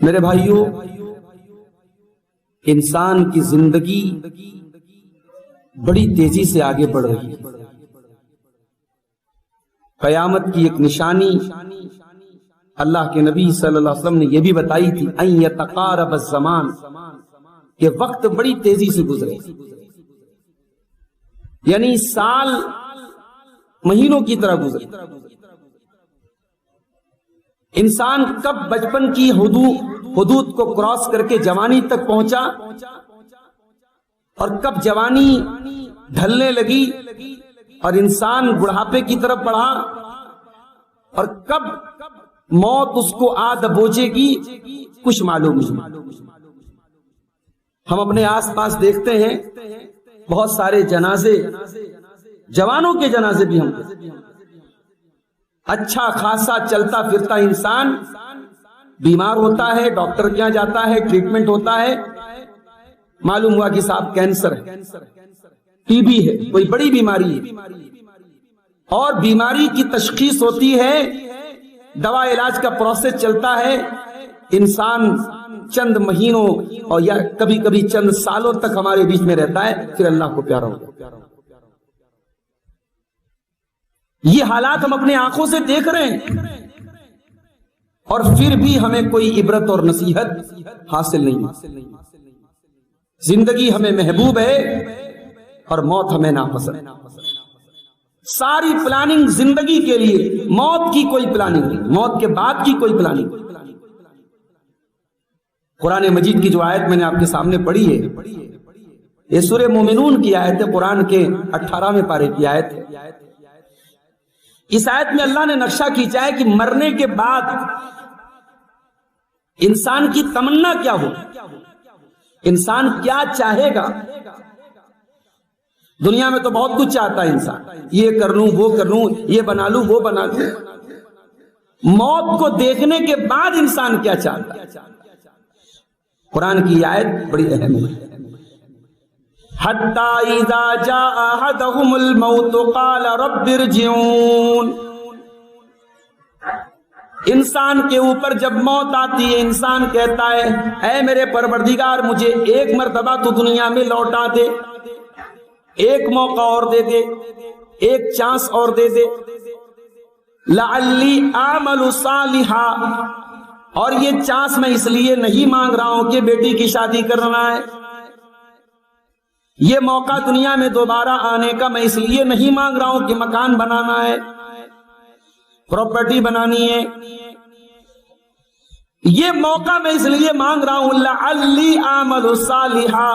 میرے بھائیوں، انسان کی زندگی بڑی تیزی سے آگے بڑھ رہی ہے۔ قیامت کی ایک نشانی اللہ کے نبی صلی اللہ علیہ وسلم نے یہ بھی بتائی تھی، ان یتقارب الزمان، کہ وقت بڑی تیزی سے گزرے، یعنی سال مہینوں کی طرح گزرے۔ انسان کب بچپن کی حدود کو کراس کر کے جوانی تک پہنچا، اور کب جوانی ڈھلنے لگی اور انسان بڑھاپے کی طرف بڑھا، اور کب موت اس کو آ دبوچے گی، کچھ معلوم نہیں۔ ہم اپنے آس پاس دیکھتے ہیں بہت سارے جنازے، جوانوں کے جنازے بھی ہم اچھا خاصا چلتا پھرتا انسان بیمار ہوتا ہے، ڈاکٹر کے یہاں جاتا ہے، ٹریٹمنٹ ہوتا ہے، معلوم ہوا کہ صاحب کینسر ہے، ٹی بی ہے، کوئی بڑی بیماری ہے، اور بیماری کی تشخیص ہوتی ہے، دوا علاج کا پروسیس چلتا ہے، انسان چند مہینوں اور یا کبھی کبھی چند سالوں تک ہمارے بیچ میں رہتا ہے، پھر اللہ کو پیارا ہوتا ہے۔ یہ حالات ہم اپنے آنکھوں سے دیکھ رہے ہیں، اور پھر بھی ہمیں کوئی عبرت اور نصیحت حاصل نہیں۔ زندگی ہمیں محبوب ہے اور موت ہمیں ناپسند۔ ساری پلاننگ زندگی کے لیے، موت کی کوئی پلاننگ نہیں، موت کے بعد کی کوئی پلاننگ نہیں۔ قرآن مجید کی جو آیت میں نے آپ کے سامنے پڑھی ہے، یہ سورہ مومنون کی آیت ہے، قرآن کے 18ویں پارے کی آیت ہے۔ اس آیت میں اللہ نے نقشہ کھینچا ہے کہ مرنے کے بعد انسان کی تمنا کیا ہو، انسان کیا چاہے گا۔ دنیا میں تو بہت کچھ چاہتا ہے انسان، یہ کر لوں، وہ کر لوں، یہ بنا لوں، وہ بنا لوں۔ موت کو دیکھنے کے بعد انسان کیا چاہتا ہے؟ قرآن کی آیت بڑی اہم ہے۔ حتی اذا جاء احدهم الموت قال رب ارجعون، انسان کے اوپر جب موت آتی ہے، انسان کہتا ہے، اے میرے پروردگار، مجھے ایک مرتبہ تو دنیا میں لوٹا دے، ایک موقع اور دے دے، ایک چانس اور دے دے، لعلی اعمل صالحا، اور یہ چانس میں اس لیے نہیں مانگ رہا ہوں کہ بیٹی کی شادی کرنا ہے، یہ موقع دنیا میں دوبارہ آنے کا میں اس لیے نہیں مانگ رہا ہوں کہ مکان بنانا ہے، پراپرٹی بنانی ہے، یہ موقع میں اس لیے مانگ رہا ہوں لعلی اعمل صالحا،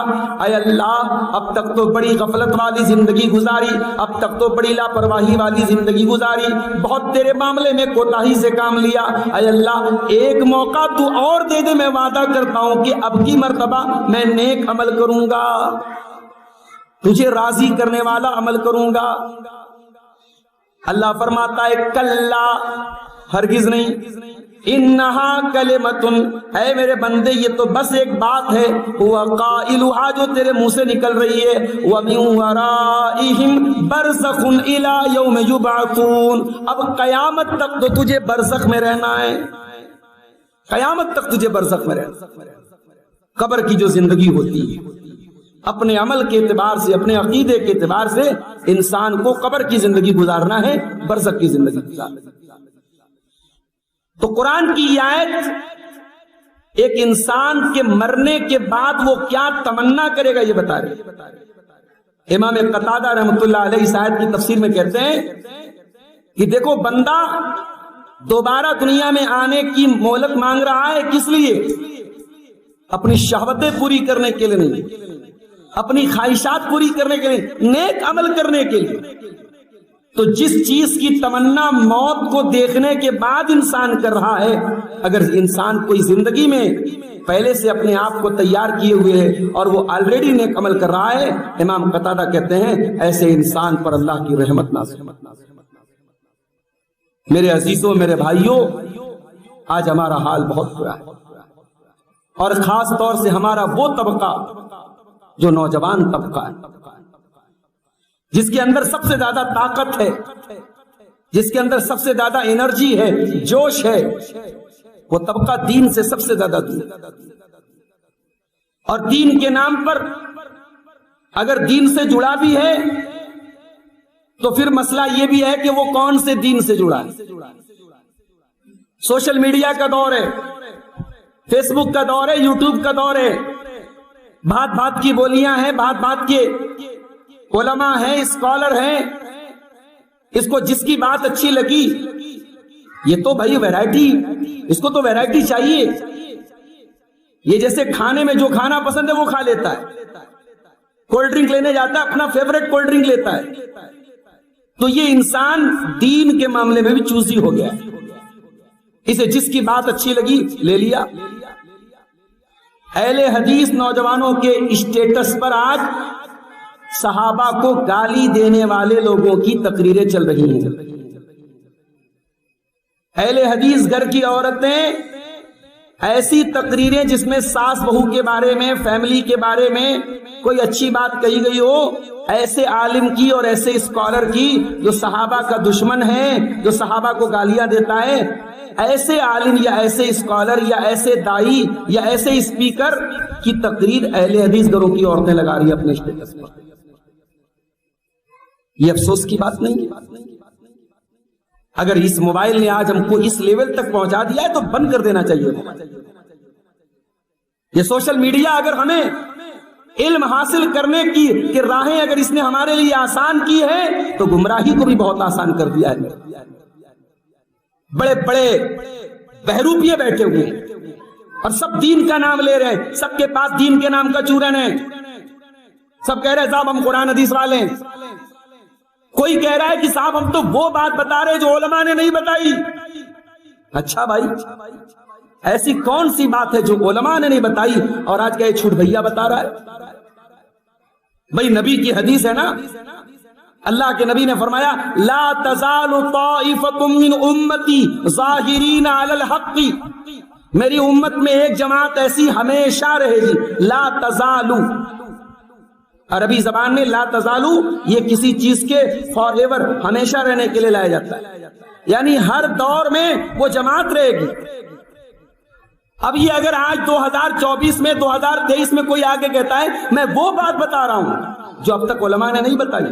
اے اللہ اب تک تو بڑی غفلت والی زندگی گزاری، اب تک تو بڑی لاپرواہی والی زندگی گزاری، بہت تیرے معاملے میں کوتاہی سے کام لیا، اے اللہ ایک موقع تو اور دے دے، میں وعدہ کرتا ہوں کہ اب کی مرتبہ میں نیک عمل کروں گا، تجھے راضی کرنے والا عمل کروں گا۔ اللہ فرماتا ہے کلا، ہرگز نہیں، انہا کلمتن، اے میرے بندے یہ تو بس ایک بات ہے، ہوا قائلھا، جو تیرے منہ سے نکل رہی ہے، ومن ورائہم برزخ الی یوم یبعثون، اب قیامت تک تو تجھے برزخ میں رہنا ہے، قیامت تک تجھے برزخ میں رہنا۔ قبر کی جو زندگی ہوتی ہے، اپنے عمل کے اعتبار سے، اپنے عقیدے کے اعتبار سے انسان کو قبر کی زندگی گزارنا ہے، برزخ کی زندگی گزارنا ہے۔ تو قرآن کی یہ آیت ایک انسان کے مرنے کے بعد وہ کیا تمنا کرے گا یہ بتا رہے۔ امام قتادہ رحمۃ اللہ علیہ اس آیت کی تفسیر میں کہتے ہیں کہ دیکھو بندہ دوبارہ دنیا میں آنے کی مہلت مانگ رہا ہے، کس لیے؟ اپنی شہوتیں پوری کرنے کے لیے نہیں، اپنی خواہشات پوری کرنے کے لیے، نیک عمل کرنے کے لیے۔ تو جس چیز کی تمنا موت کو دیکھنے کے بعد انسان کر رہا ہے، اگر انسان کوئی زندگی میں پہلے سے اپنے آپ کو تیار کیے ہوئے ہے اور وہ آلریڈی نیک عمل کر رہا ہے، امام قتادہ کہتے ہیں ایسے انسان پر اللہ کی رحمت نازل۔ میرے عزیزوں، میرے بھائیوں، آج ہمارا حال بہت برا ہے، اور خاص طور سے ہمارا وہ طبقہ جو نوجوان طبقہ ہے، جس کے اندر سب سے زیادہ طاقت ہے، جس کے اندر سب سے زیادہ انرجی ہے، جوش ہے، وہ طبقہ دین سے سب سے زیادہ دور، اور دین کے نام پر اگر دین سے جڑا بھی ہے تو پھر مسئلہ یہ بھی ہے کہ وہ کون سے دین سے جڑا ہے۔ سوشل میڈیا کا دور ہے، فیس بک کا دور ہے، یوٹیوب کا دور ہے، بھات بھات کی بولیاں ہیں، بھات بھات کے علماء ہیں، اسکالر ہیں، اس کو جس کی بات اچھی لگی، یہ تو بھائی ویرائٹی، اس کو تو ویرائٹی چاہیے۔ یہ جیسے کھانے میں جو کھانا پسند ہے وہ کھا لیتا ہے، کولڈ ڈرنک لینے جاتا ہے اپنا فیوریٹ کولڈ ڈرنک لیتا ہے، تو یہ انسان دین کے معاملے میں بھی چوزی ہو گیا ہے، اسے جس کی بات اچھی لگی لے لیا۔ اہل حدیث نوجوانوں کے اسٹیٹس پر آج صحابہ کو گالی دینے والے لوگوں کی تقریریں چل رہی ہیں۔ اہل حدیث گھر کی عورتیں ایسی تقریریں جس میں ساس بہو کے بارے میں، فیملی کے بارے میں کوئی اچھی بات کہی گئی ہو، ایسے عالم کی اور ایسے اسکالر کی جو صحابہ کا دشمن ہے، جو صحابہ کو گالیاں دیتا ہے، ایسے عالم یا ایسے اسکالر یا ایسے دائی یا ایسے اسپیکر کی تقریر اہل حدیث گھروں کی عورتیں لگا رہی ہیں اپنے اسٹیٹس پر۔ یہ افسوس کی بات نہیں ہے؟ اگر اس موبائل نے آج ہم کو اس لیول تک پہنچا دیا ہے تو بند کر دینا چاہیے۔ یہ سوشل میڈیا اگر ہمیں علم حاصل کرنے کی راہیں اگر اس نے ہمارے لیے آسان کی ہے تو گمراہی کو بھی بہت آسان کر دیا ہے۔ بڑے بڑے بہروپیے بیٹھے ہوئے ہیں اور سب دین کا نام لے رہے ہیں، سب کے پاس دین کے نام کا چورن ہے، سب کہہ رہے ہیں صاحب ہم قرآن حدیث والے ہیں، کوئی کہہ رہا ہے کہ صاحب ہم تو وہ بات بتا رہے جو علماء نے نہیں بتائی۔ اچھا بھائی، ایسی کون سی بات ہے جو علماء نے نہیں بتائی اور آج کا یہ چھوٹ بھیا بتا رہا ہے؟ بھائی نبی کی حدیث ہے نا، اللہ کے نبی نے فرمایا لا تزال طائفۃ من امتی ظاہرین علی الحق، میری امت میں ایک جماعت ایسی ہمیشہ رہے گی۔ لا تزالو عربی زبان میں لا تزالو یہ کسی چیز کے فار ایور ہمیشہ رہنے کے لیے لایا جاتا ہے، یعنی ہر دور میں وہ جماعت رہے گی۔ اب یہ اگر آج 2024 میں 2023 میں کوئی آگے کہتا ہے میں وہ بات بتا رہا ہوں جو اب تک علماء نے نہیں بتائی،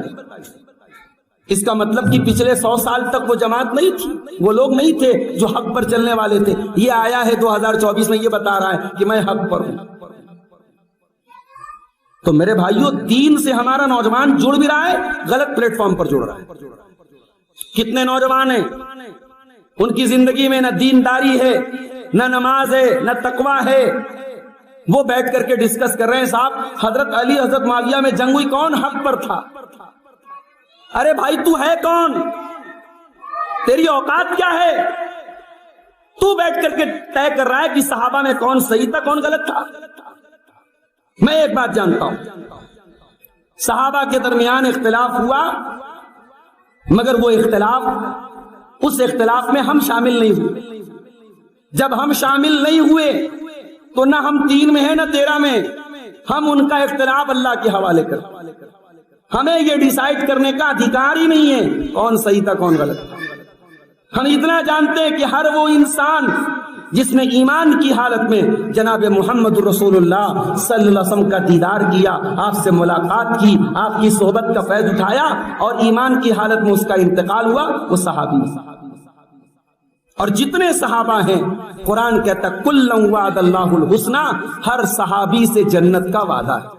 اس کا مطلب کہ پچھلے 100 سال تک وہ جماعت نہیں تھی، وہ لوگ نہیں تھے جو حق پر چلنے والے تھے۔ یہ آیا ہے 2024 میں یہ بتا رہا ہے کہ میں حق پر ہوں۔ تو میرے بھائیوں، دین سے ہمارا نوجوان جڑ بھی رہا ہے، غلط پلیٹ فارم پر جڑ رہا ہے۔ کتنے نوجوان ہیں ان کی زندگی میں نہ دینداری ہے، نہ نماز ہے، نہ تقوی ہے، وہ بیٹھ کر کے ڈسکس کر رہے ہیں صاحب حضرت علی حضرت معاویہ میں جنگ ہوئی، کون حق پر تھا؟ ارے بھائی تو ہے کون؟ تیری اوقات کیا ہے؟ تو بیٹھ کر کے طے کر رہا ہے کہ صحابہ میں کون صحیح تھا کون غلط تھا؟ میں ایک بات جانتا ہوں، صحابہ کے درمیان اختلاف ہوا، مگر وہ اختلاف، اس اختلاف میں ہم شامل نہیں ہوئے۔ جب ہم شامل نہیں ہوئے تو نہ ہم 3 میں ہیں نہ 13 میں، ہم ان کا اختلاف اللہ کے حوالے کر، ہمیں یہ ڈیسائیڈ کرنے کا ادھیکار ہی نہیں ہے کون صحیح تھا کون غلط تھا۔ ہم اتنا جانتے ہیں کہ ہر وہ انسان جس نے ایمان کی حالت میں جناب محمد رسول اللہ صلی اللہ علیہ وسلم کا دیدار کیا، آپ سے ملاقات کی، آپ کی صحبت کا فیض اٹھایا اور ایمان کی حالت میں اس کا انتقال ہوا، وہ صحابی۔ اور جتنے صحابہ ہیں قرآن کہتا ہے کلا وعد اللہ الحسنی، ہر صحابی سے جنت کا وعدہ ہے۔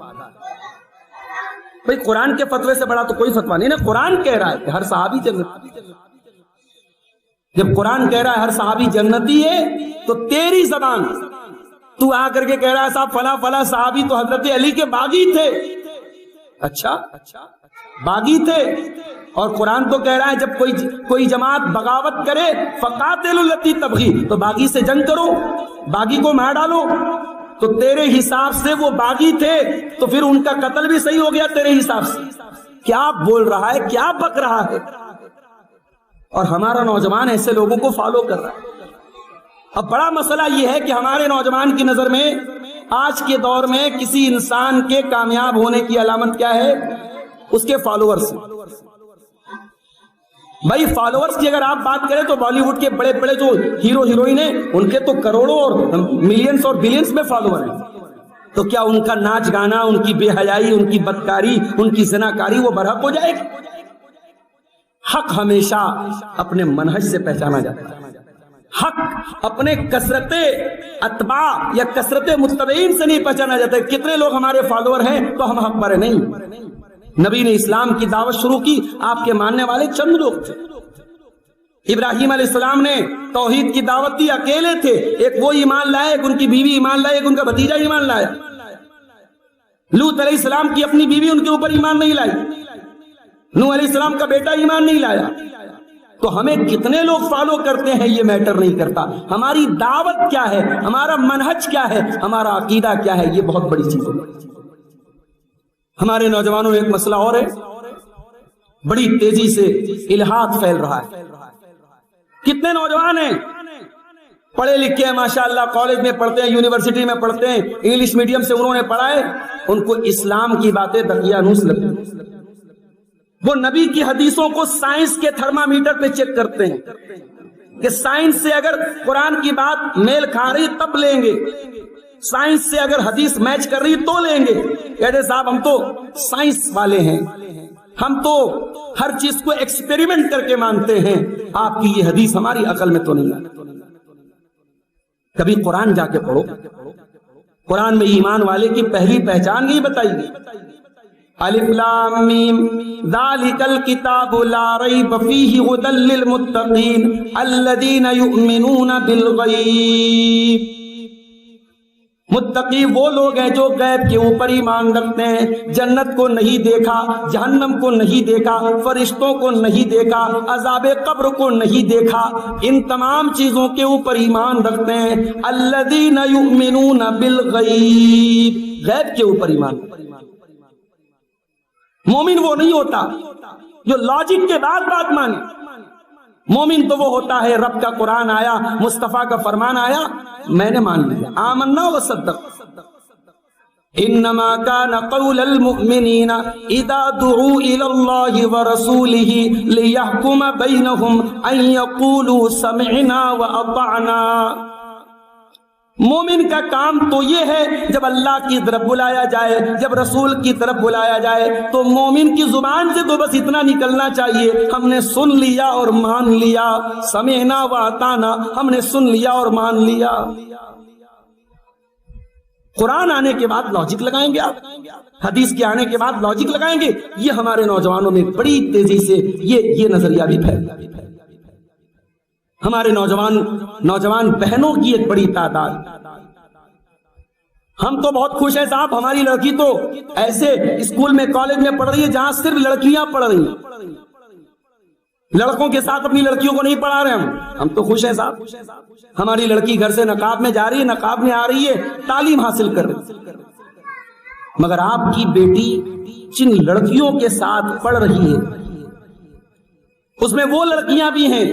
بھئی قرآن کے فتوے سے بڑا تو کوئی فتویٰ نہیں نا، قرآن کہہ رہا ہے کہ ہر صحابی جنت۔ جب قرآن کہہ رہا ہے ہر صحابی جنتی ہے تو تیری زبان تو آ کر کے کہہ رہا ہے صاحب فلاں فلاں صحابی تو حضرت علی کے باغی تھے۔ اچھا باغی تھے، اور قرآن تو کہہ رہا ہے جب کوئی جماعت بغاوت کرے فقاتلوا التی تبغی، تو باغی سے جنگ کرو، باغی کو مار ڈالو۔ تو تیرے حساب سے وہ باغی تھے تو پھر ان کا قتل بھی صحیح ہو گیا تیرے حساب سے۔ کیا بول رہا ہے، کیا بک رہا ہے؟ اور ہمارا نوجوان ایسے لوگوں کو فالو کر رہا ہے۔ اب بڑا مسئلہ یہ ہے کہ ہمارے نوجوان کی نظر میں آج کے دور میں کسی انسان کے کامیاب ہونے کی علامت کیا ہے؟ اس کے فالوورز۔ بھائی فالوورز کی اگر آپ بات کریں تو بالی ووڈ کے بڑے بڑے جو ہیرو ہیروئن ہیں ان کے تو کروڑوں اور ملینز اور بلینز میں فالوور ہیں، تو کیا ان کا ناچ گانا، ان کی بے حیائی، ان کی بدکاری، ان کی زناکاری وہ برحق ہو جائے گی؟ حق ہمیشہ اپنے منہج سے پہچانا جاتا ہے، حق اپنے کثرت اتباع یا کثرت متبعین سے نہیں پہچانا جاتا ہے۔ کتنے لوگ ہمارے فالوور ہیں تو ہم حق پر نہیں۔ نبی نے اسلام کی دعوت شروع کی، آپ کے ماننے والے چند لوگ تھے۔ ابراہیم علیہ السلام نے توحید کی دعوت دی، اکیلے تھے، ایک وہ ایمان لائے، ایک ان کی بیوی ایمان لائے، ایک ان کا بھتیجا ایمان لایا۔ لوط علیہ السلام کی اپنی بیوی ان کے اوپر ایمان نہیں لائی، نوح علیہ السلام کا بیٹا ایمان نہیں لایا۔ تو ہمیں کتنے لوگ فالو کرتے ہیں یہ میٹر نہیں کرتا، ہماری دعوت کیا ہے، ہمارا منہج کیا ہے، ہمارا عقیدہ کیا ہے، یہ بہت بڑی چیز ہے۔ ہمارے نوجوانوں میں ایک مسئلہ اور ہے، بڑی تیزی سے الحاد پھیل رہا ہے۔ کتنے نوجوان ہیں پڑھے لکھے ہیں ماشاءاللہ، کالج میں پڑھتے ہیں، یونیورسٹی میں پڑھتے ہیں، انگلش میڈیم سے انہوں نے پڑھا ہے، ان کو اسلام کی باتیں دقیانوس لگتی ہیں۔ وہ نبی کی حدیثوں کو سائنس کے تھرمامیٹر پہ چیک کرتے ہیں کہ سائنس سے اگر قرآن کی بات میل کھا رہی تب لیں گے، سائنس سے اگر حدیث میچ کر رہی تو لیں گے۔ کہتے صاحب ہم تو سائنس والے ہیں، ہم تو ہر چیز کو ایکسپیریمنٹ کر کے مانتے ہیں، آپ کی یہ حدیث ہماری عقل میں تو نہیں ہے۔ کبھی قرآن جا کے پڑھو، قرآن میں ایمان والے کی پہلی پہچان یہی بتائی گئی، الف لام میم ذالک الکتاب لا ریب فیہ ھدی للمتقین الذین یؤمنون بالغیب۔ متقی وہ لوگ ہیں جو غیب کے اوپر ایمان رکھتے ہیں، جنت کو نہیں دیکھا، جہنم کو نہیں دیکھا، فرشتوں کو نہیں دیکھا، عذاب قبر کو نہیں دیکھا، ان تمام چیزوں کے اوپر ایمان رکھتے ہیں۔ الذین یؤمنون بالغیب، غیب کے اوپر ایمان۔ مومن وہ نہیں ہوتا جو لاجک کے بعد بات مانے، مومن تو وہ ہوتا ہے رب کا قرآن آیا، مصطفیٰ کا فرمان آیا، میں نے مان لیا، آمنا وصدق۔ انما كان قول المؤمنین اذا دعوا الى اللہ ورسولہ لیحکم بینہم ان یقولوا سمعنا واطعنا۔ مومن کا کام تو یہ ہے جب اللہ کی طرف بلایا جائے، جب رسول کی طرف بلایا جائے تو مومن کی زبان سے تو بس اتنا نکلنا چاہیے، ہم نے سن لیا اور مان لیا، سمعنا واطعنا، ہم نے سن لیا اور مان لیا۔ قرآن آنے کے بعد لاجک لگائیں گے آپ، حدیث کے آنے کے بعد لاجک لگائیں گے، یہ ہمارے نوجوانوں میں بڑی تیزی سے یہ نظریہ بھی پھیل رہا ہے۔ ہمارے نوجوان بہنوں کی ایک بڑی تعداد، ہم تو بہت خوش ہیں صاحب، ہماری لڑکی تو ایسے اسکول میں کالج میں پڑھ رہی ہے جہاں صرف لڑکیاں پڑھ رہی ہیں، لڑکوں کے ساتھ اپنی لڑکیوں کو نہیں پڑھا رہے ہم تو خوش ہیں صاحب۔ ہماری لڑکی گھر سے نقاب میں جا رہی ہے، نقاب میں آ رہی ہے، تعلیم حاصل کر رہی ہے، مگر آپ کی بیٹی جن لڑکیوں کے ساتھ پڑھ رہی ہے اس میں وہ لڑکیاں بھی ہیں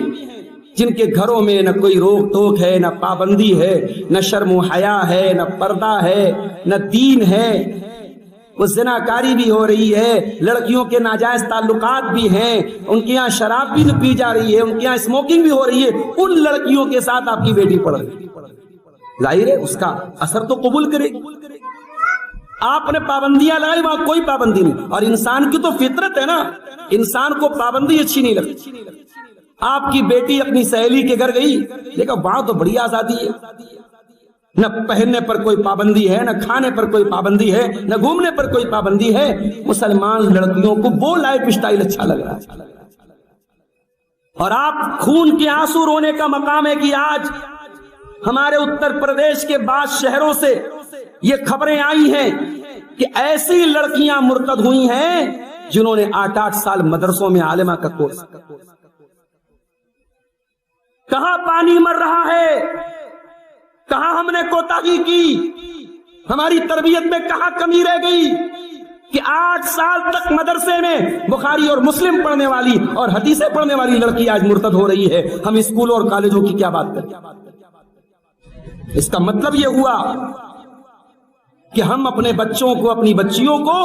جن کے گھروں میں نہ کوئی روک ٹوک ہے، نہ پابندی ہے، نہ شرم و حیا ہے، نہ پردہ ہے، نہ دین ہے، وہ زناکاری بھی ہو رہی ہے، لڑکیوں کے ناجائز تعلقات بھی ہیں، ان کے یہاں شراب بھی پی جا رہی ہے، ان کے یہاں اسموکنگ بھی ہو رہی ہے، ان لڑکیوں کے ساتھ آپ کی بیٹی پڑھ رہی ہے، ظاہر ہے اس کا اثر تو قبول کرے گی۔ آپ نے پابندیاں لگائی، وہاں کوئی پابندی نہیں، اور انسان کی تو فطرت ہے نا، انسان کو پابندی اچھی نہیں لگتی۔ آپ کی بیٹی اپنی سہیلی کے گھر گئی، دیکھا وہاں تو بڑی آزادی ہے، نہ پہننے پر کوئی پابندی ہے، نہ کھانے پر کوئی پابندی ہے، نہ گھومنے پر کوئی پابندی ہے۔ مسلمان لڑکیوں کو وہ لائف سٹائل اچھا لگ رہا ہے، اور آپ خون کے آنسو رونے کا مقام ہے کہ آج ہمارے اتر پردیش کے بعض شہروں سے یہ خبریں آئی ہیں کہ ایسی لڑکیاں مرتد ہوئی ہیں جنہوں نے 8-8 سال مدرسوں میں عالمہ کا کورس۔ کہاں پانی مر رہا ہے، کہاں ہم نے کوتاہی کی، ہماری تربیت میں کہاں کمی رہ گئی کہ 8 سال تک مدرسے میں بخاری اور مسلم پڑھنے والی اور حدیثیں پڑھنے والی لڑکی آج مرتد ہو رہی ہے۔ ہم اسکولوں اور کالجوں کی کیا بات کریں؟ اس کا مطلب یہ ہوا کہ ہم اپنے بچوں کو، اپنی بچیوں کو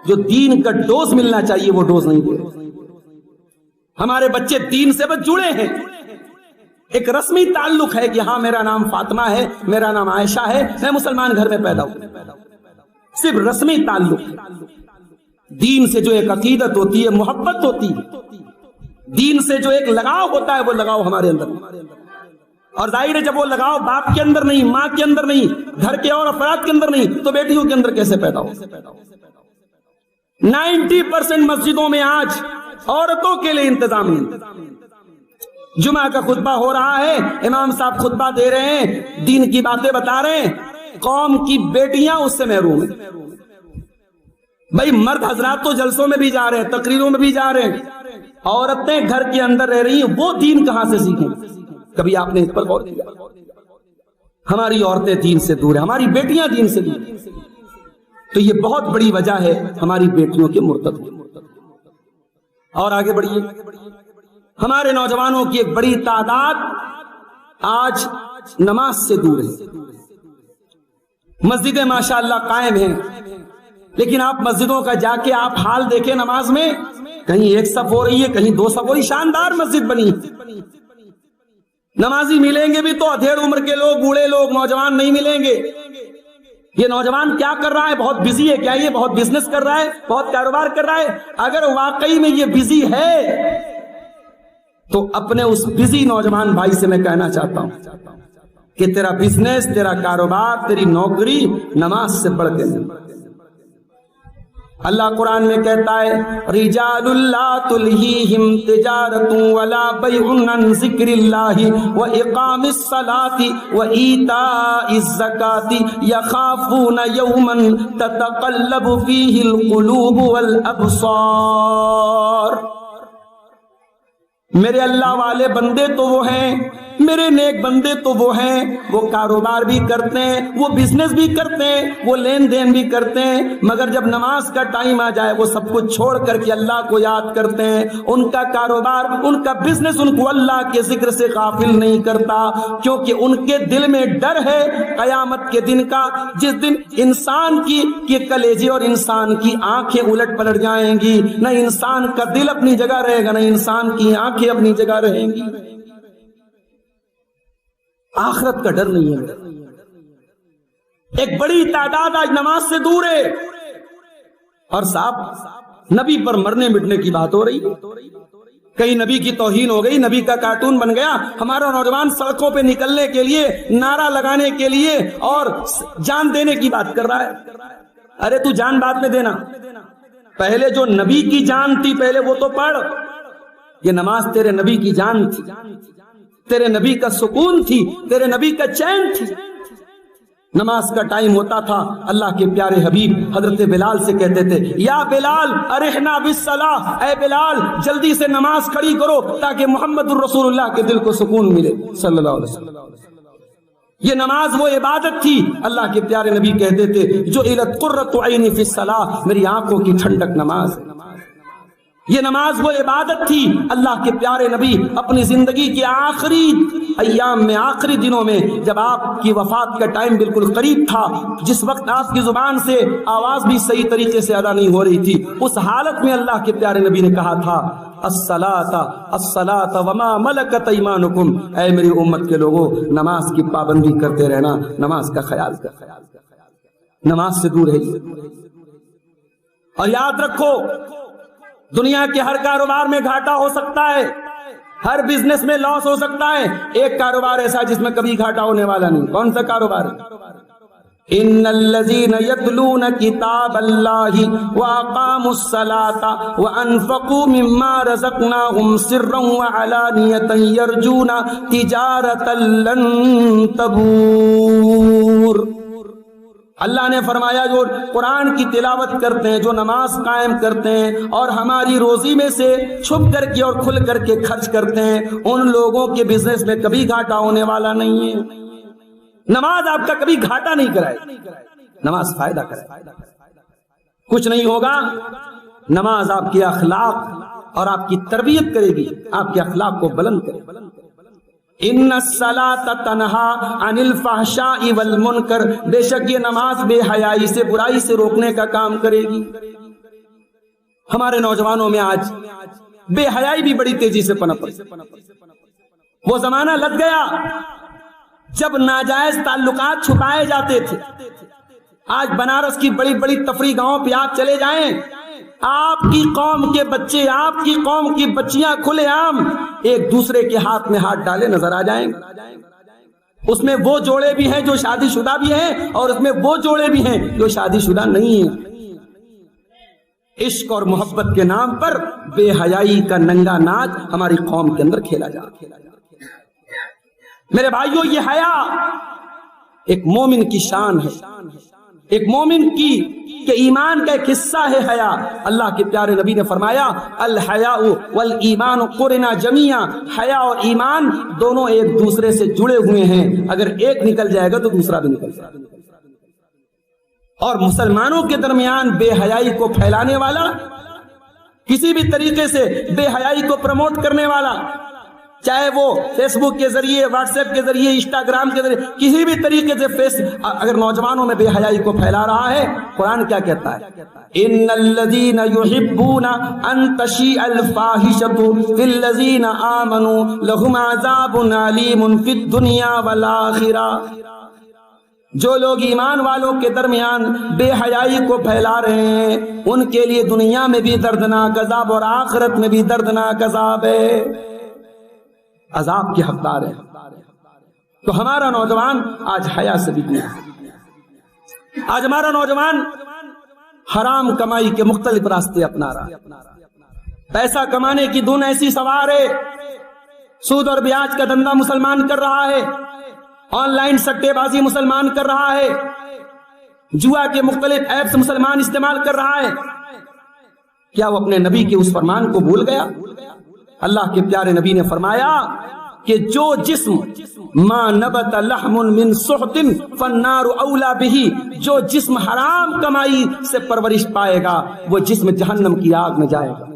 جو دین کا ڈوز ملنا چاہیے وہ ڈوز نہیں دے رہے۔ ہمارے بچے دین سے بس جڑے ہیں، ایک رسمی تعلق ہے کہ ہاں میرا نام فاطمہ ہے، میرا نام عائشہ ہے، میں مسلمان گھر میں پیدا ہوں، صرف رسمی تعلق ہے۔ دین سے جو ایک عقیدت ہوتی ہے، محبت ہوتی ہے، دین سے جو ایک لگاؤ ہوتا ہے، وہ لگاؤ ہمارے اندر، اور ظاہر ہے جب وہ لگاؤ باپ کے اندر نہیں، ماں کے اندر نہیں، گھر کے اور افراد کے اندر نہیں، تو بیٹیوں کے اندر کیسے پیدا ہو؟ 90% مسجدوں میں آج عورتوں کے لیے انتظام نہیں۔ جمعہ کا خطبہ ہو رہا ہے، امام صاحب خطبہ دے رہے ہیں، دین کی باتیں بتا رہے ہیں، قوم کی بیٹیاں اس سے محروم ہیں۔ بھائی مرد حضرات تو جلسوں میں بھی جا رہے ہیں، تقریروں میں بھی جا رہے ہیں، عورتیں گھر کے اندر رہ رہی ہیں، وہ دین کہاں سے سیکھیں؟ کبھی آپ نے اس پر غور کیا؟ ہماری عورتیں دین سے دور ہیں، ہماری بیٹیاں دین سے دور ہیں، تو یہ بہت بڑی وجہ ہے ہماری بیٹیوں کے مرتد ہونے۔ اور آگے بڑھیے، ہمارے نوجوانوں کی ایک بڑی تعداد آج نماز سے دور ہے۔ مسجدیں ماشاءاللہ قائم ہیں، لیکن آپ مسجدوں کا جا کے آپ حال دیکھیں، نماز میں کہیں ایک صف ہو رہی ہے، کہیں دو صف ہو رہی، شاندار مسجد بنی، نمازی ملیں گے بھی تو ادھیڑ عمر کے لوگ، بوڑھے لوگ، نوجوان نہیں ملیں گے۔ یہ نوجوان کیا کر رہا ہے؟ بہت بزی ہے کیا؟ یہ بہت بزنس کر رہا ہے، بہت کاروبار کر رہا ہے؟ اگر واقعی میں یہ بزی ہے تو اپنے اس بزی نوجوان بھائی سے میں کہنا چاہتا ہوں کہ تیرا بزنس، تیرا کاروبار، تیری نوکری نماز سے بڑھ کے نہیں۔ اللہ قرآن میں کہتا ہے رجال لا تلہیہم تجارت ولا بیع عن ذکر اللہ واقام الصلاة وایتاء الزکاة یخافون یوما تتقلب فیہ القلوب والابصار۔ میرے اللہ والے بندے تو وہ ہیں، میرے نیک بندے تو وہ ہیں، وہ کاروبار بھی کرتے ہیں، وہ بزنس بھی کرتے ہیں، وہ لین دین بھی کرتے ہیں، مگر جب نماز کا ٹائم آ جائے وہ سب کچھ چھوڑ کر کے اللہ کو یاد کرتے ہیں۔ ان کا کاروبار، ان کا بزنس ان کو اللہ کے ذکر سے غافل نہیں کرتا، کیونکہ ان کے دل میں ڈر ہے قیامت کے دن کا، جس دن انسان کی کلیجے اور انسان کی آنکھیں الٹ پلٹ جائیں گی، نہ انسان کا دل اپنی جگہ رہے گا، نہ انسان کی آنکھیں اپنی جگہ رہیں گی۔ آخرت کا ڈر نہیں ہے۔ ایک بڑی تعداد آج نماز سے دور ہے، اور صاحب نبی پر مرنے مٹنے کی بات ہو رہی ہے، کہیں نبی کی توہین ہو گئی، نبی کا کارٹون بن گیا، ہمارا نوجوان سڑکوں پہ نکلنے کے لیے، نعرہ لگانے کے لیے اور جان دینے کی بات کر رہا ہے۔ ارے تو جان بعد میں دینا، پہلے جو نبی کی جان تھی پہلے وہ تو پڑھ۔ یہ نماز تیرے نبی کی جان تھی، تیرے نبی کا سکون تھی، تیرے نبی کا چین تھی۔ نماز کا ٹائم ہوتا تھا، اللہ کے پیارے حبیب حضرت بلال سے کہتے تھے یا بلال ارحنا بالصلاۃ، اے بلال جلدی سے نماز کھڑی کرو تاکہ محمد الرسول اللہ کے دل کو سکون ملے صلی اللہ علیہ وسلم۔ یہ نماز وہ عبادت تھی، اللہ کے پیارے نبی کہتے تھے جو الت قرۃ عینی فی الصلاۃ، میری آنکھوں کی ٹھنڈک نماز ہے۔ یہ نماز وہ عبادت تھی، اللہ کے پیارے نبی اپنی زندگی کے آخری ایام میں، آخری دنوں میں، جب آپ کی وفات کا ٹائم بالکل قریب تھا، جس وقت آپ کی زبان سے آواز بھی صحیح طریقے سے ادا نہیں ہو رہی تھی، اس حالت میں اللہ کے پیارے نبی نے کہا تھا الصلاۃ الصلاۃ وما ملکت ایمانکم، اے میری امت کے لوگوں نماز کی پابندی کرتے رہنا، نماز کا خیال کر، نماز سے دور ہے۔ اور یاد رکھو دنیا کے ہر کاروبار میں گھاٹا ہو سکتا ہے، ہر بزنس میں لاس ہو سکتا ہے، ایک کاروبار ایسا جس میں کبھی گھاٹا ہونے والا نہیں۔ کون سا کاروبار ہے؟ ان الذین یتلون کتاب اللہ واقاموا الصلاۃ وانفقوا مما رزقناہم سرا وعلانیۃ یرجون تجارۃ لن تبور۔ اللہ نے فرمایا جو قرآن کی تلاوت کرتے ہیں، جو نماز قائم کرتے ہیں اور ہماری روزی میں سے چھپ کر کے اور کھل کر کے خرچ کرتے ہیں، ان لوگوں کے بزنس میں کبھی گھاٹا ہونے والا نہیں ہے۔ نماز آپ کا کبھی گھاٹا نہیں کرائے، نماز فائدہ کرائے، کچھ نہیں ہوگا۔ نماز آپ کے اخلاق اور آپ کی تربیت کرے گی، آپ کے اخلاق کو بلند کرے گی۔ ان الصلاۃ تنہی عن الفحشاء والمنکر، بے شک یہ نماز بے حیائی سے، برائی سے روکنے کا کام کرے گی۔ ہمارے نوجوانوں میں آج بے حیائی بھی بڑی تیزی سے پنپ رہی۔ وہ زمانہ لگ گیا جب ناجائز تعلقات چھپائے جاتے تھے۔ آج بنارس کی بڑی بڑی تفریح گاہوں پہ آپ چلے جائیں، آپ کی قوم کے بچے، آپ کی قوم کی بچیاں کھلے عام ایک دوسرے کے ہاتھ میں ہاتھ ڈالے نظر آ جائیں گے۔ اس میں وہ جوڑے بھی ہیں جو شادی شدہ بھی ہیں، اور اس میں وہ جوڑے بھی ہیں جو شادی شدہ نہیں ہیں۔ عشق اور محبت کے نام پر بے حیائی کا ننگا ناچ ہماری قوم کے اندر کھیلا جا رہا ہے۔ میرے بھائیوں، یہ حیا ایک مومن کی شان ہے، ایک مومن کی کہ ایمان کا ایک حصہ ہے حیا۔ اللہ کے پیارے نبی نے فرمایا الحیاء والایمان قرنا جمیعا، حیا اور ایمان دونوں ایک دوسرے سے جڑے ہوئے ہیں، اگر ایک نکل جائے گا تو دوسرا بھی نکل جائے گا۔ اور مسلمانوں کے درمیان بے حیائی کو پھیلانے والا، کسی بھی طریقے سے بے حیائی کو پروموٹ کرنے والا، چاہے وہ فیس بک کے ذریعے، واٹس ایپ کے ذریعے، انسٹاگرام کے ذریعے، کسی بھی طریقے سے اگر نوجوانوں میں بے حیائی کو پھیلا رہا ہے، قرآن کیا کہتا ہے؟ ان الذین یحبون ان تشیع الفاحشۃ فی الذین آمنوا لہم عذاب علیم فی الدنیا والآخرہ۔ جو لوگ ایمان والوں کے درمیان بے حیائی کو پھیلا رہے ہیں، ان کے لیے دنیا میں بھی دردناک عذاب اور آخرت میں بھی دردناک عذاب ہے، عذاب کے حقدار ہے۔ تو ہمارا نوجوان آج حیا سے بھی دور ہے۔ آج ہمارا نوجوان حرام کمائی کے مختلف راستے اپنا رہا ہے۔ پیسہ کمانے کی دھن ایسی سوار ہے، سود اور بیاج کا دھندا مسلمان کر رہا ہے، آن لائن سٹے بازی مسلمان کر رہا ہے، جوا کے مختلف ایپس مسلمان استعمال کر رہا ہے۔ کیا وہ اپنے نبی کے اس فرمان کو بھول گیا؟ اللہ کے پیارے نبی نے فرمایا کہ جو جسم ما نبت لحم من سحت فالنار اولا بہ، جو جسم حرام کمائی سے پرورش پائے گا وہ جسم جہنم کی آگ میں جائے گا۔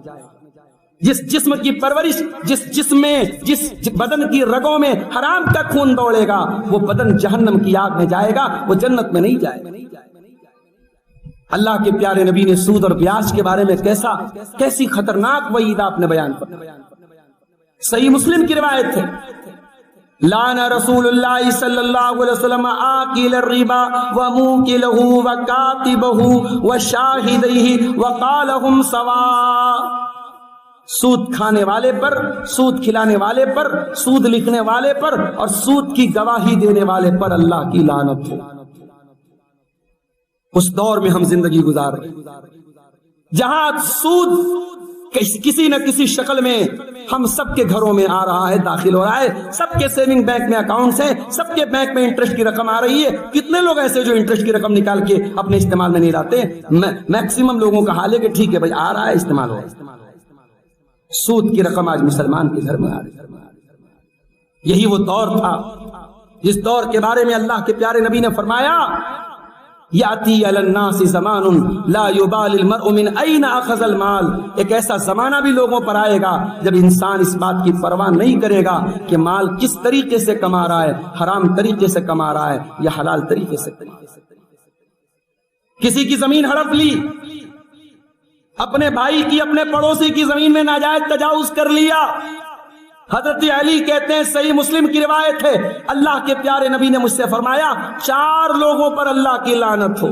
جس جسم کی پرورش، جس بدن کی رگوں میں حرام کا خون دوڑے گا، وہ بدن جہنم کی آگ میں جائے گا، وہ جنت میں نہیں جائے گا۔ اللہ کے پیارے نبی نے سود اور بیاج کے بارے میں کیسی خطرناک وعید آپ نے بیان فرمائی۔ صحیح مسلم کی روایت ہے، لعن رسول اللہ صلی اللہ علیہ وسلم آکل الربا وموکلہ وکاتبہ وشاہدیہ وقالہم سواء۔ سود کھانے والے پر، سود کھلانے والے پر، سود لکھنے والے پر اور سود کی گواہی دینے والے پر اللہ کی لعنت ہو۔ اس دور میں ہم زندگی گزار رہے ہیں جہاں سود کسی نہ کسی شکل میں ہم سب کے گھروں میں آ رہا ہے، داخل ہو رہا ہے۔ سب کے سیونگ بینک میں اکاؤنٹس ہیں، سب کے بینک میں انٹرسٹ کی رقم آ رہی ہے۔ کتنے لوگ ایسے جو انٹرسٹ کی رقم نکال کے اپنے استعمال میں نہیں لاتے؟ میکسیمم لوگوں کا حال ہے کہ ٹھیک ہے بھائی آ رہا ہے، استعمال ہو رہا ہے۔ سود کی رقم آج مسلمان کے گھر میں آ رہی ہے۔ یہی وہ دور تھا جس دور کے بارے میں اللہ کے پیارے نبی نے فرمایا یاتی علی الناس زمان لا یبالی المرء من این اخذ المال۔ ایک ایسا زمانہ بھی لوگوں پر آئے گا جب انسان اس بات کی پرواہ نہیں کرے گا کہ مال کس طریقے سے کما رہا ہے، حرام طریقے سے کما رہا ہے یا حلال طریقے سے۔ کسی کی زمین ہڑپ لی، اپنے بھائی کی، اپنے پڑوسی کی زمین میں ناجائز تجاوز کر لیا۔ حضرت علی کہتے ہیں، صحیح مسلم کی روایت ہے، اللہ کے پیارے نبی نے مجھ سے فرمایا 4 لوگوں پر اللہ کی لعنت ہو۔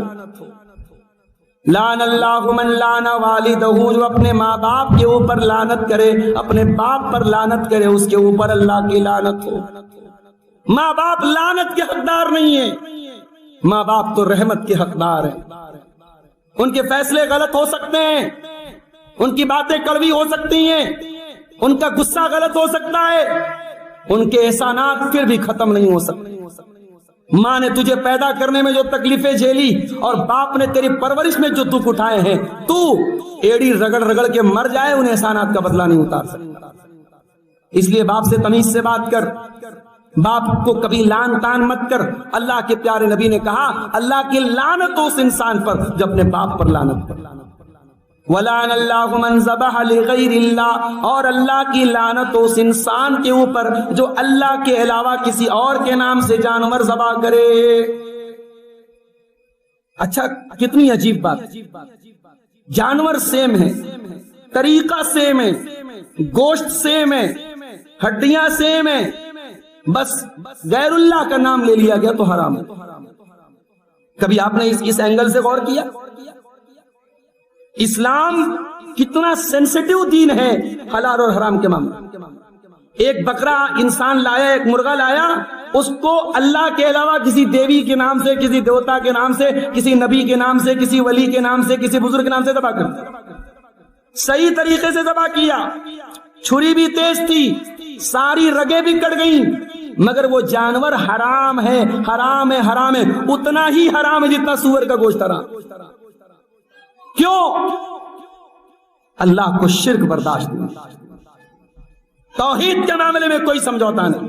لعن اللہ من لعن والدہ، جو اپنے ماں باپ کے اوپر لعنت کرے، اپنے باپ پر لعنت کرے، اس کے اوپر اللہ کی لعنت ہو۔ ماں باپ لعنت کے حقدار نہیں ہیں، ماں باپ تو رحمت کے حقدار ہیں۔ ان کے فیصلے غلط ہو سکتے ہیں، ان کی باتیں کڑوی ہو سکتی ہیں، ان کا غصہ غلط ہو سکتا ہے، ان کے احسانات پھر بھی ختم نہیں ہو سکتے۔ ماں نے تجھے پیدا کرنے میں جو تکلیفیں جھیلی اور باپ نے تیری پرورش میں جو دکھ اٹھائے ہیں، تو ایڑی رگڑ رگڑ کے مر جائے، ان احسانات کا بدلہ نہیں اتار سکتا۔ اس لیے باپ سے تمیز سے بات کر، باپ کو کبھی لان تان مت کر۔ اللہ کے پیارے نبی نے کہا اللہ کی لعنت اس انسان پر جو اپنے باپ پر لعنت کر۔ وَلَعَنَ اللَّهُ مَنْ ذَبَحَ لِغَيْرِ اللَّهِ، اور اللہ کی لعنت اس انسان کے اوپر جو اللہ کے علاوہ کسی اور کے نام سے جانور ذبح کرے۔ اچھا، کتنی عجیب بات، جانور سیم ہے، طریقہ سیم ہے، گوشت سیم ہے، ہڈیاں سیم ہیں، بس غیر اللہ کا نام لے لیا گیا تو حرام ہے۔ کبھی آپ نے اس اینگل سے غور کیا؟ اسلام کتنا سینسیٹیو دین ہے حلال اور حرام کے معاملے۔ ایک بکرا انسان لایا، ایک مرغا لایا، اس کو اللہ کے علاوہ کسی دیوی کے نام سے، کسی دیوتا کے نام سے، کسی نبی کے نام سے، کسی ولی کے نام سے، کسی بزرگ کے نام سے ذبح کر دیا۔ صحیح طریقے سے ذبح کیا، چھری بھی تیز تھی، ساری رگیں بھی کٹ گئیں، مگر وہ جانور حرام ہے، حرام ہے، حرام ہے، اتنا ہی حرام ہے جتنا سور کا گوشت حرام۔ کیوں؟ اللہ کو شرک برداشت نہیں، توحید کے معاملے میں کوئی سمجھوتا نہیں۔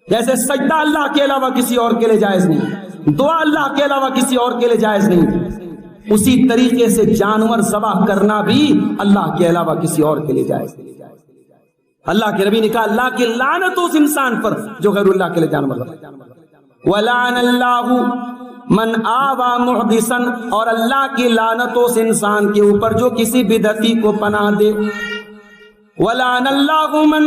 جیسے سجدہ اللہ کے علاوہ کسی اور کے لیے جائز نہیں، دعا اللہ کے علاوہ کسی اور کے لیے جائز نہیں، اسی طریقے سے جانور ذبح کرنا بھی اللہ کے علاوہ کسی اور کے لیے جائز نہیں۔ اللہ کے نبی نے کہا اللہ کی لعنت اس انسان پر جو غیر اللہ کے لیے جانور ذبح کرے۔ وَلَعَنَ اللَّهُ مَنْ آوَى مُحْدِثًا، اور اللہ کی لعنت اس انسان کے اوپر جو کسی بدعتی کو پناہ دے۔ وَلَعَنَ اللَّهُ مَنْ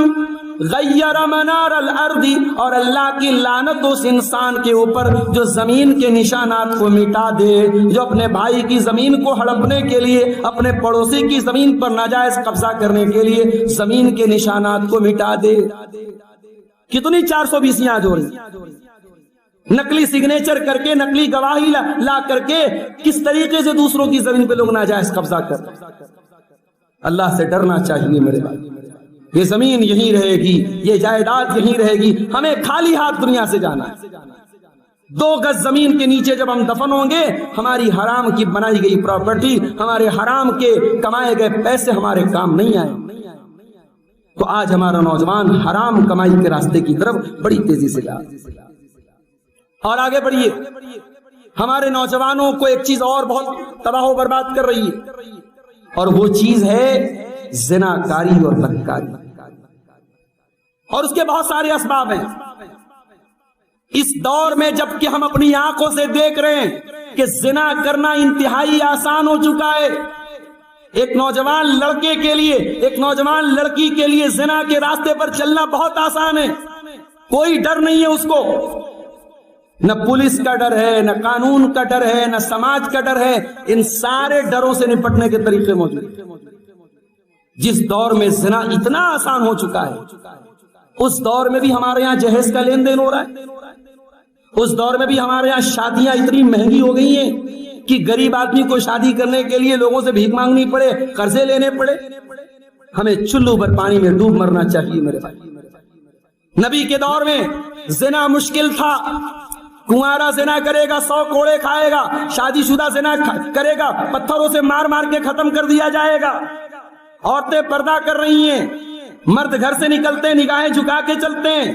غَيَّرَ مَنَارَ الْأَرْضِ، اور اللہ کی لعنت اس انسان کے اوپر جو زمین کے نشانات کو مٹا دے، جو اپنے بھائی کی زمین کو ہڑپنے کے لیے، اپنے پڑوسی کی زمین پر ناجائز قبضہ کرنے کے لیے زمین کے نشانات کو مٹا دے۔ کتنی 420 آج ہو رہی، نقلی سگنیچر کر کے، نقلی گواہی لا کر کے کس طریقے سے دوسروں کی زمین پہ لوگ ناجائز قبضہ کر۔ اللہ سے ڈرنا چاہیے میرے بھائی، یہ زمین یہیں رہے گی، یہ جائیداد یہیں رہے گی، ہمیں خالی ہاتھ دنیا سے جانا ہے۔ 2 گز زمین کے نیچے جب ہم دفن ہوں گے، ہماری حرام کی بنائی گئی پراپرٹی، ہمارے حرام کے کمائے گئے پیسے ہمارے کام نہیں آئے۔ تو آج ہمارا نوجوان حرام کمائی کے راستے کی طرف بڑی تیزی سے جا رہا ہے۔ اور آگے بڑھیے، ہمارے نوجوانوں کو ایک چیز اور بہت تباہ و برباد کر رہی ہے، اور وہ چیز ہے زناکاری اور بدکاری، اور اس کے بہت سارے اسباب ہیں۔ اس دور میں جب کہ ہم اپنی آنکھوں سے دیکھ رہے ہیں کہ زنا کرنا انتہائی آسان ہو چکا ہے، ایک نوجوان لڑکے کے لیے، ایک نوجوان لڑکی کے لیے زنا کے راستے پر چلنا بہت آسان ہے، کوئی ڈر نہیں ہے اس کو، نہ پولیس کا ڈر ہے، نہ قانون کا ڈر ہے، نہ سماج کا ڈر ہے، ان سارے ڈروں سے نپٹنے کے طریقے موجود ہیں۔ جس دور میں زنا اتنا آسان ہو چکا ہے، اس دور میں بھی ہمارے یہاں جہیز کا لین دین ہو رہا ہے، اس دور میں بھی ہمارے یہاں شادیاں اتنی مہنگی ہو گئی ہیں کہ غریب آدمی کو شادی کرنے کے لیے لوگوں سے بھیک مانگنی پڑے، قرضے لینے پڑے۔ ہمیں چلو بھر پانی میں ڈوب مرنا چاہیے میرے بھائی۔ نبی کے دور میں زنا مشکل تھا، کنوارا زنا کرے گا 100 کوڑے کھائے گا، شادی شدہ زنا کرے گا پتھروں سے مار مار کے ختم کر دیا جائے گا۔ عورتیں پردہ کر رہی ہیں، مرد گھر سے نکلتے نگاہیں جھکا کے چلتے ہیں۔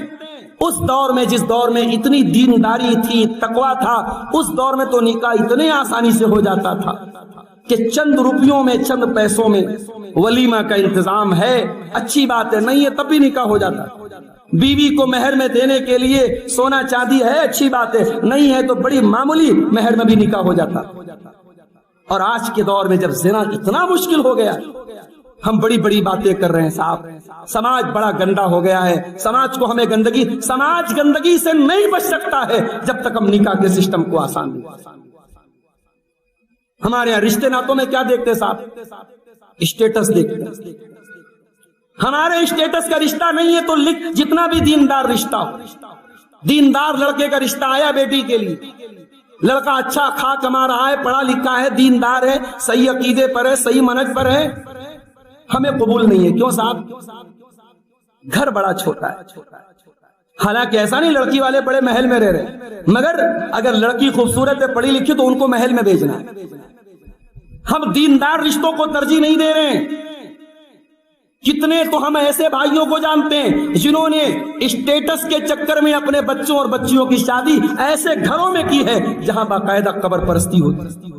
اس دور میں، جس دور میں اتنی دینداری تھی، تقویٰ تھا، اس دور میں تو نکاح اتنے آسانی سے ہو جاتا تھا کہ چند روپیوں میں، چند پیسوں میں ولیمہ کا انتظام ہے، اچھی بات ہے، نہیں ہے تب بھی نکاح ہو جاتا۔ بیوی کو مہر میں دینے کے لیے سونا چاندی ہے، اچھی بات ہے، نہیں ہے تو بڑی معمولی مہر میں بھی نکاح ہو جاتا۔ اور آج کے دور میں جب زنا اتنا مشکل ہو گیا، ہم بڑی بڑی باتیں کر رہے ہیں صاحب، سماج بڑا گندا ہو گیا ہے، سماج کو ہمیں سماج گندگی سے نہیں بچ سکتا ہے جب تک ہم نکاح کے سسٹم کو آسان نہیں۔ ہمارے یہاں رشتے ناتوں میں کیا دیکھتے صاحب؟ اسٹیٹس دیکھتے۔ ہمارے اسٹیٹس کا رشتہ نہیں ہے تو لکھ جتنا بھی دیندار رشتہ ہو، دیندار لڑکے کا رشتہ آیا بیٹی کے لیے، لڑکا اچھا کھا کما رہا ہے، پڑھا لکھا ہے، دیندار ہے، صحیح عقیدے پر ہے، صحیح منہج پر ہے، ہمیں قبول نہیں ہے۔ کیوں صاحب؟ گھر بڑا چھوٹا ہے۔ حالانکہ ایسا نہیں لڑکی والے بڑے محل میں رہ رہے، مگر اگر لڑکی خوبصورت ہے، پڑھی لکھی، تو ان کو محل میں بھیجنا ہے۔ ہم دیندار رشتوں کو ترجیح نہیں دے رہے ہیں۔ کتنے تو ہم ایسے بھائیوں کو جانتے ہیں جنہوں نے اسٹیٹس کے چکر میں اپنے بچوں اور بچیوں کی شادی ایسے گھروں میں کی ہے جہاں باقاعدہ قبر پرستی ہوتی۔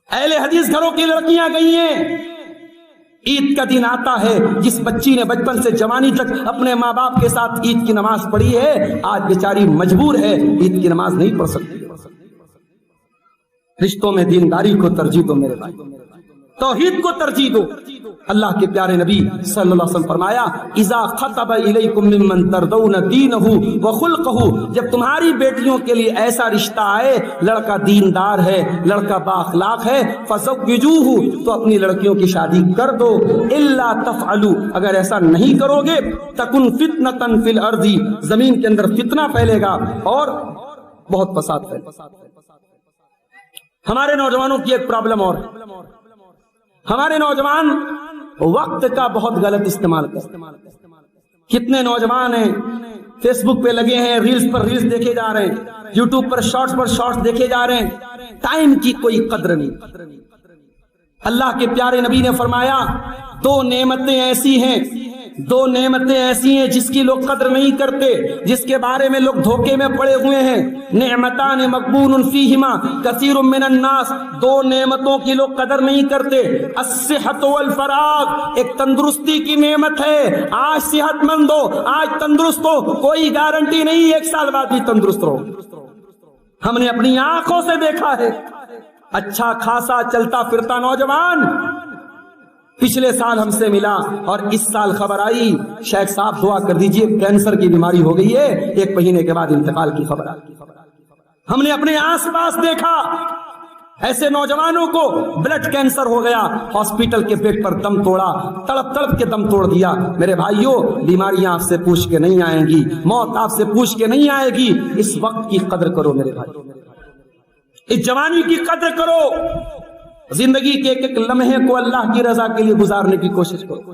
اہل حدیث گھروں کی لڑکیاں گئی ہیں، عید کا دن آتا ہے، جس بچی نے بچپن سے جوانی تک اپنے ماں باپ کے ساتھ عید کی نماز پڑھی ہے، آج بیچاری مجبور ہے عید کی نماز نہیں پڑھ سکتی۔ رشتوں میں دینداری کو ترجیح دو میرے بھائی، توحید کو ترجیح دو. اللہ کے پیارے نبی صلی اللہ علیہ وسلم فرمایا اذا خطب الیکم ممن ترضون دینہ وخلقہ، جب تمہاری بیٹیوں کے لیے ایسا رشتہ آئے، لڑکا دیندار ہے، لڑکا با اخلاق ہے، فزوجوہ، تو اپنی لڑکیوں کی شادی کر دو. الا تفعلوا، اگر ایسا نہیں کرو گے، تکن فتنۃ فی الارض، زمین کے اندر فتنہ پھیلے گا اور بہت فساد پھیلے گا. ہمارے نوجوانوں کی ایک پرابلم اور ہے، ہمارے نوجوان وقت کا بہت غلط استعمال کرتے ہیں. کتنے نوجوان ہیں فیس بک پہ لگے ہیں، ریلز پر ریلز دیکھے جا رہے ہیں، یوٹیوب پر شارٹس دیکھے جا رہے ہیں، ٹائم کی کوئی قدر نہیں. اللہ کے پیارے نبی نے فرمایا دو نعمتیں ایسی ہیں جس کی لوگ قدر نہیں کرتے، جس کے بارے میں لوگ دھوکے میں پڑے ہوئے ہیں. نعمتان مغبون فیہما کثیر من الناس، دو نعمتوں کی لوگ قدر نہیں کرتے. الصحت والفراغ، ایک تندرستی کی نعمت ہے، آج صحت مند ہو، آج تندرست ہو، کوئی گارنٹی نہیں 1 سال بعد بھی تندرست رہو. ہم نے اپنی آنکھوں سے دیکھا ہے اچھا خاصا چلتا پھرتا نوجوان پچھلے سال ہم سے ملا اور اس سال خبر آئی شیخ صاحب دعا کر دیجئے کینسر کی بیماری ہو گئی ہے، 1 مہینے کے بعد انتقال کی خبر آئی. ہم نے اپنے آس پاس دیکھا ایسے نوجوانوں کو بلڈ کینسر ہو گیا، ہاسپٹل کے بیڈ پر دم توڑا، تڑپ کے دم توڑ دیا. میرے بھائیوں، بیماریاں آپ سے پوچھ کے نہیں آئیں گی، موت آپ سے پوچھ کے نہیں آئے گی. اس وقت کی قدر کرو میرے بھائی، اس جوانی کی قدر کرو. زندگی کے ایک لمحے کو اللہ کی رضا کے لیے گزارنے کی کوشش کرو.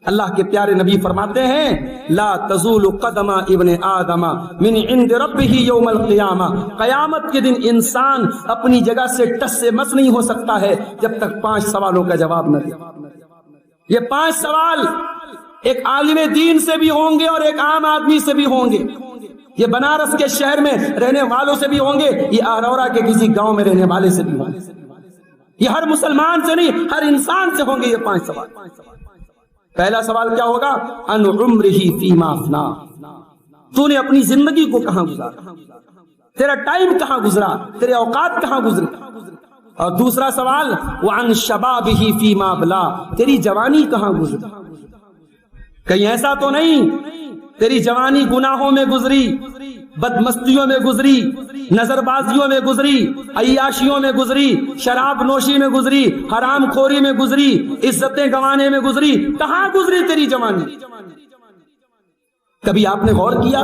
اللہ کے پیارے نبی فرماتے ہیں لا تزول قدم ابن آدم من عند ربہ یوم القیامہ، قیامت کے دن انسان اپنی جگہ سے ٹس سے مس نہیں ہو سکتا ہے جب تک 5 سوالوں کا جواب نہ دے. یہ 5 سوال ایک عالم دین سے بھی ہوں گے اور ایک عام آدمی سے بھی ہوں گے، یہ بنارس کے شہر میں رہنے والوں سے بھی ہوں گے، یہ آرورا کے کسی گاؤں میں رہنے والے سے بھی ہوں گے. یہ ہر مسلمان سے نہیں، ہر انسان سے ہوں گے یہ 5 سوال. پہلا سوال کیا ہوگا؟ ان عمرہ فیما افنا، تو نے اپنی زندگی کو کہاں گزارا، تیرا ٹائم کہاں گزرا، تیرے اوقات کہاں گزرے. اور دوسرا سوال وعن شبابہ فیما ابلا، تیری جوانی کہاں گزری. کہیں ایسا تو نہیں تیری جوانی گناہوں میں گزری، بدمستیوں میں گزری، نظر بازیوں میں گزری، عیاشیوں میں گزری، شراب نوشی میں گزری، حرام خوری میں گزری، عزتیں گنوانے میں گزری. کہاں گزری تیری جوانی؟ کبھی آپ نے غور کیا؟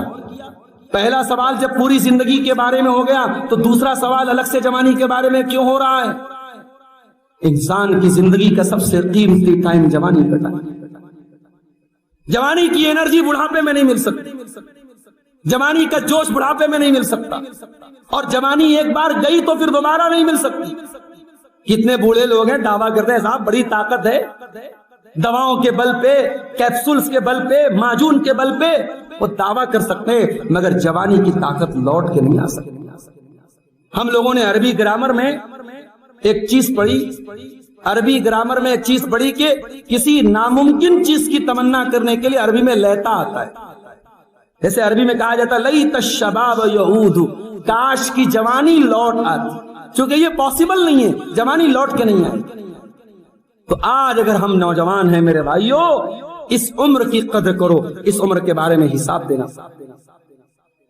پہلا سوال جب پوری زندگی کے بارے میں ہو گیا تو دوسرا سوال الگ سے جوانی کے بارے میں کیوں ہو رہا ہے؟ انسان کی زندگی کا سب سے قیمتی ٹائم جوانی کا ٹائم. جوانی کی انرجی بڑھاپے میں نہیں مل سکتی، جوانی کا جوش بڑھاپے میں نہیں مل سکتا، اور جوانی ایک بار گئی تو پھر دوبارہ نہیں مل سکتی. کتنے بوڑھے لوگ ہیں دعویٰ کرتے ہیں صاحب بڑی طاقت ہے، دواؤں کے بل پہ، کیپسولز کے بل پہ، معجون کے بل پہ وہ دعویٰ کر سکتے ہیں، مگر جوانی کی طاقت لوٹ کے نہیں آ سکتی. ہم لوگوں نے عربی گرامر میں ایک چیز پڑھی، عربی گرامر میں ایک چیز پڑھی کہ کسی ناممکن چیز کی تمنا کرنے کے لیے عربی میں لیتا آتا ہے. جیسے عربی میں کہا جاتا ہے لیت الشباب یعود، کاش کی جوانی لوٹ آتی. چونکہ یہ پاسبل نہیں ہے، جوانی لوٹ کے نہیں آئی. تو آج اگر ہم نوجوان ہیں میرے بھائیوں، اس عمر کی قدر کرو، اس عمر کے بارے میں حساب دینا.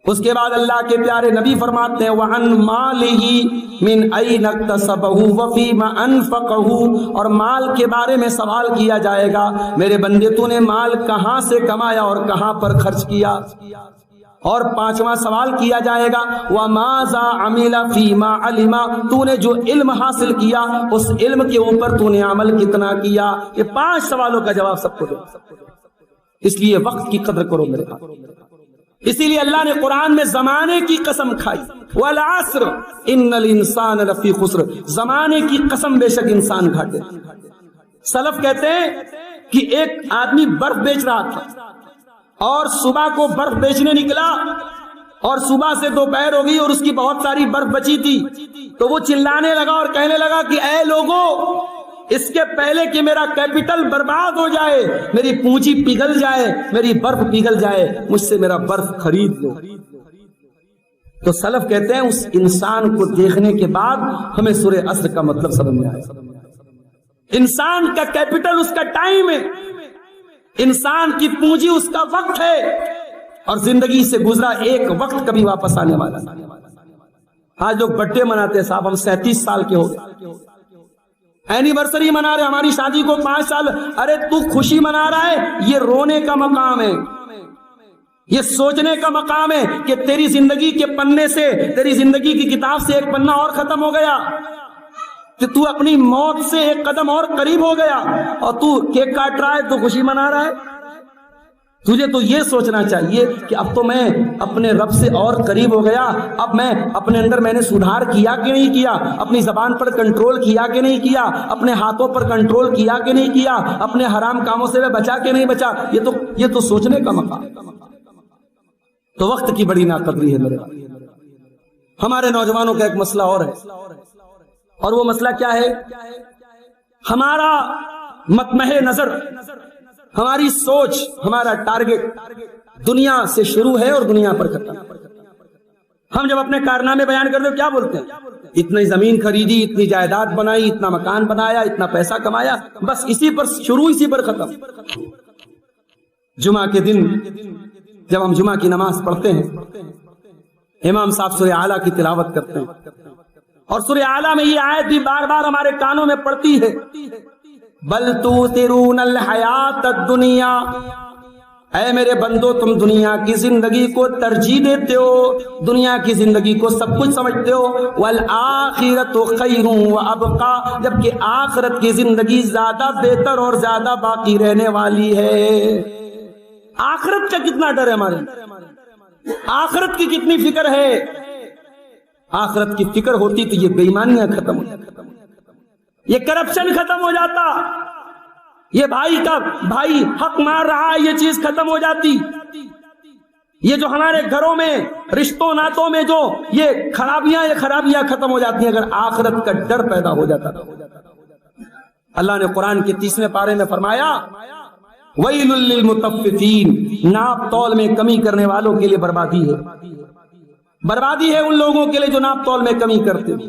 اس کے بعد اللہ کے پیارے نبی فرماتے ہیں وَعَن مَالِهِ مِنْ أَيْنَ اكْتَسَبَهُ وَفِيمَ أَنْفَقَهُ، اور مال کے بارے میں سوال کیا جائے گا میرے بندے تو نے مال کہاں سے کمایا اور کہاں پر خرچ کیا. اور 5واں سوال کیا جائے گا وَمَاذَا عَمِلَ فِيمَا عَلِمَ، تو نے جو علم حاصل کیا اس علم کے اوپر تو نے عمل کتنا کیا. یہ 5 سوالوں کا جواب سب کو دو. اس لیے وقت کی قدر کرو میرے بھائی. اسی لیے اللہ نے قرآن میں زمانے کی قسم کھائی والعصر ان الانسان لفی خسر، زمانے کی قسم بے شک انسان گھاٹے. سلف کہتے ہیں کہ ایک آدمی برف بیچ رہا تھا اور صبح کو برف بیچنے نکلا اور صبح سے دوپہر ہو گئی اور اس کی بہت ساری برف بچی تھی، تو وہ چلانے لگا اور کہنے لگا کہ اے لوگوں، اس کے پہلے کہ میرا کیپٹل برباد ہو جائے، میری پونجی پگھل جائے، میری برف پگھل جائے، مجھ سے میرا برف خرید لو. تو سلف کہتے ہیں اس انسان کو دیکھنے کے بعد ہمیں سورہ عصر کا مطلب سمجھ میں آیا. انسان کا کیپٹل اس کا ٹائم ہے، انسان کی پونجی اس کا وقت ہے، اور زندگی سے گزرا ایک وقت کبھی واپس آنے والا نہیں۔ آج لوگ برتھڈے مناتے ہیں، صاحب ہم 37 سال کے ہو گئے، اینیورسری منا رہے، ہماری شادی کو 5 سال۔ ارے تو خوشی منا رہا ہے، یہ رونے کا مقام ہے، یہ سوچنے کا مقام ہے کہ تیری زندگی کے پنے سے، تیری زندگی کی کتاب سے ایک پنا اور ختم ہو گیا، کہ تو اپنی موت سے ایک قدم اور قریب ہو گیا، اور تو کیک کاٹ رہا ہے، تو خوشی منا رہا ہے۔ تجھے تو یہ سوچنا چاہیے کہ اب تو میں اپنے رب سے اور قریب ہو گیا، اب میں اپنے اندر میں نے سدھار کیا کہ نہیں کیا، اپنی زبان پر کنٹرول کیا کہ نہیں کیا، اپنے ہاتھوں پر کنٹرول کیا کہ نہیں کیا، اپنے حرام کاموں سے میں بچا کہ نہیں بچا۔ یہ تو سوچنے کا مقام۔ تو وقت کی بڑی ناقدری ہے میرے بھائی۔ ہمارے نوجوانوں کا ایک مسئلہ اور ہے، اور وہ مسئلہ کیا ہے؟ ہمارا مطمح نظر، ہماری سوچ، ہمارا ٹارگٹ دنیا سے شروع ہے اور دنیا پر ختم۔ ہم جب اپنے کارنامے بیان کرتے ہیں کیا بولتے ہیں؟ اتنی زمین خریدی، اتنی جائیداد بنائی، اتنا مکان بنایا، اتنا پیسہ کمایا، بس اسی پر شروع، اسی پر ختم۔ جمعہ کے دن جب ہم جمعہ کی نماز پڑھتے ہیں، امام صاحب سورہ اعلیٰ کی تلاوت کرتے ہیں، اور سورہ اعلیٰ میں یہ آیت بھی بار بار ہمارے کانوں میں پڑتی ہے، بل تؤثرون الحیات الدنیا، اے میرے بندو تم دنیا کی زندگی کو ترجیح دیتے ہو، دنیا کی زندگی کو سب کچھ سمجھتے ہو، والآخرۃ خیر وابقا، جبکہ آخرت کی زندگی زیادہ بہتر اور زیادہ باقی رہنے والی ہے۔ آخرت کا کتنا ڈر ہے ہمارے، آخرت کی کتنی فکر ہے۔ آخرت کی فکر ہوتی تو یہ بے ایمانیاں ختم ہو جاتی، یہ کرپشن ختم ہو جاتا، یہ بھائی کا بھائی حق مار رہا ہے، یہ چیز ختم ہو جاتی، یہ جو ہمارے گھروں میں رشتوں ناتوں میں جو یہ خرابیاں ختم ہو جاتی ہیں اگر آخرت کا ڈر پیدا ہو جاتا۔ اللہ نے قرآن کے 30ویں پارے میں فرمایا وَيْلٌ لِّلْمُطَفِّفِينَ، ناپ تول میں کمی کرنے والوں کے لیے بربادی ہے، بربادی ہے ان لوگوں کے لیے جو ناپ تول میں کمی کرتے ہیں۔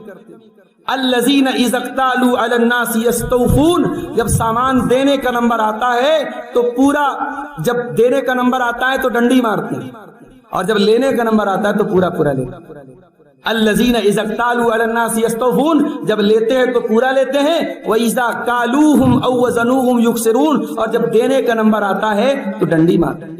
الذین اذا اکتالوا علی الناس یستوفون، جب سامان دینے کا نمبر آتا ہے تو پورا، جب دینے کا نمبر آتا ہے تو ڈنڈی مارتے ہیں، اور جب لینے کا نمبر آتا ہے تو پورا لیتے ہیں۔ الذین اذا اکتالوا علی الناس یستوفون، جب لیتے ہیں تو پورا لیتے ہیں، وَإِذَا كَالُوهُمْ أَوْ وَزَنُوهُمْ يُخْسِرُونَ، اور جب دینے کا نمبر آتا ہے تو ڈنڈی مارتے ہیں۔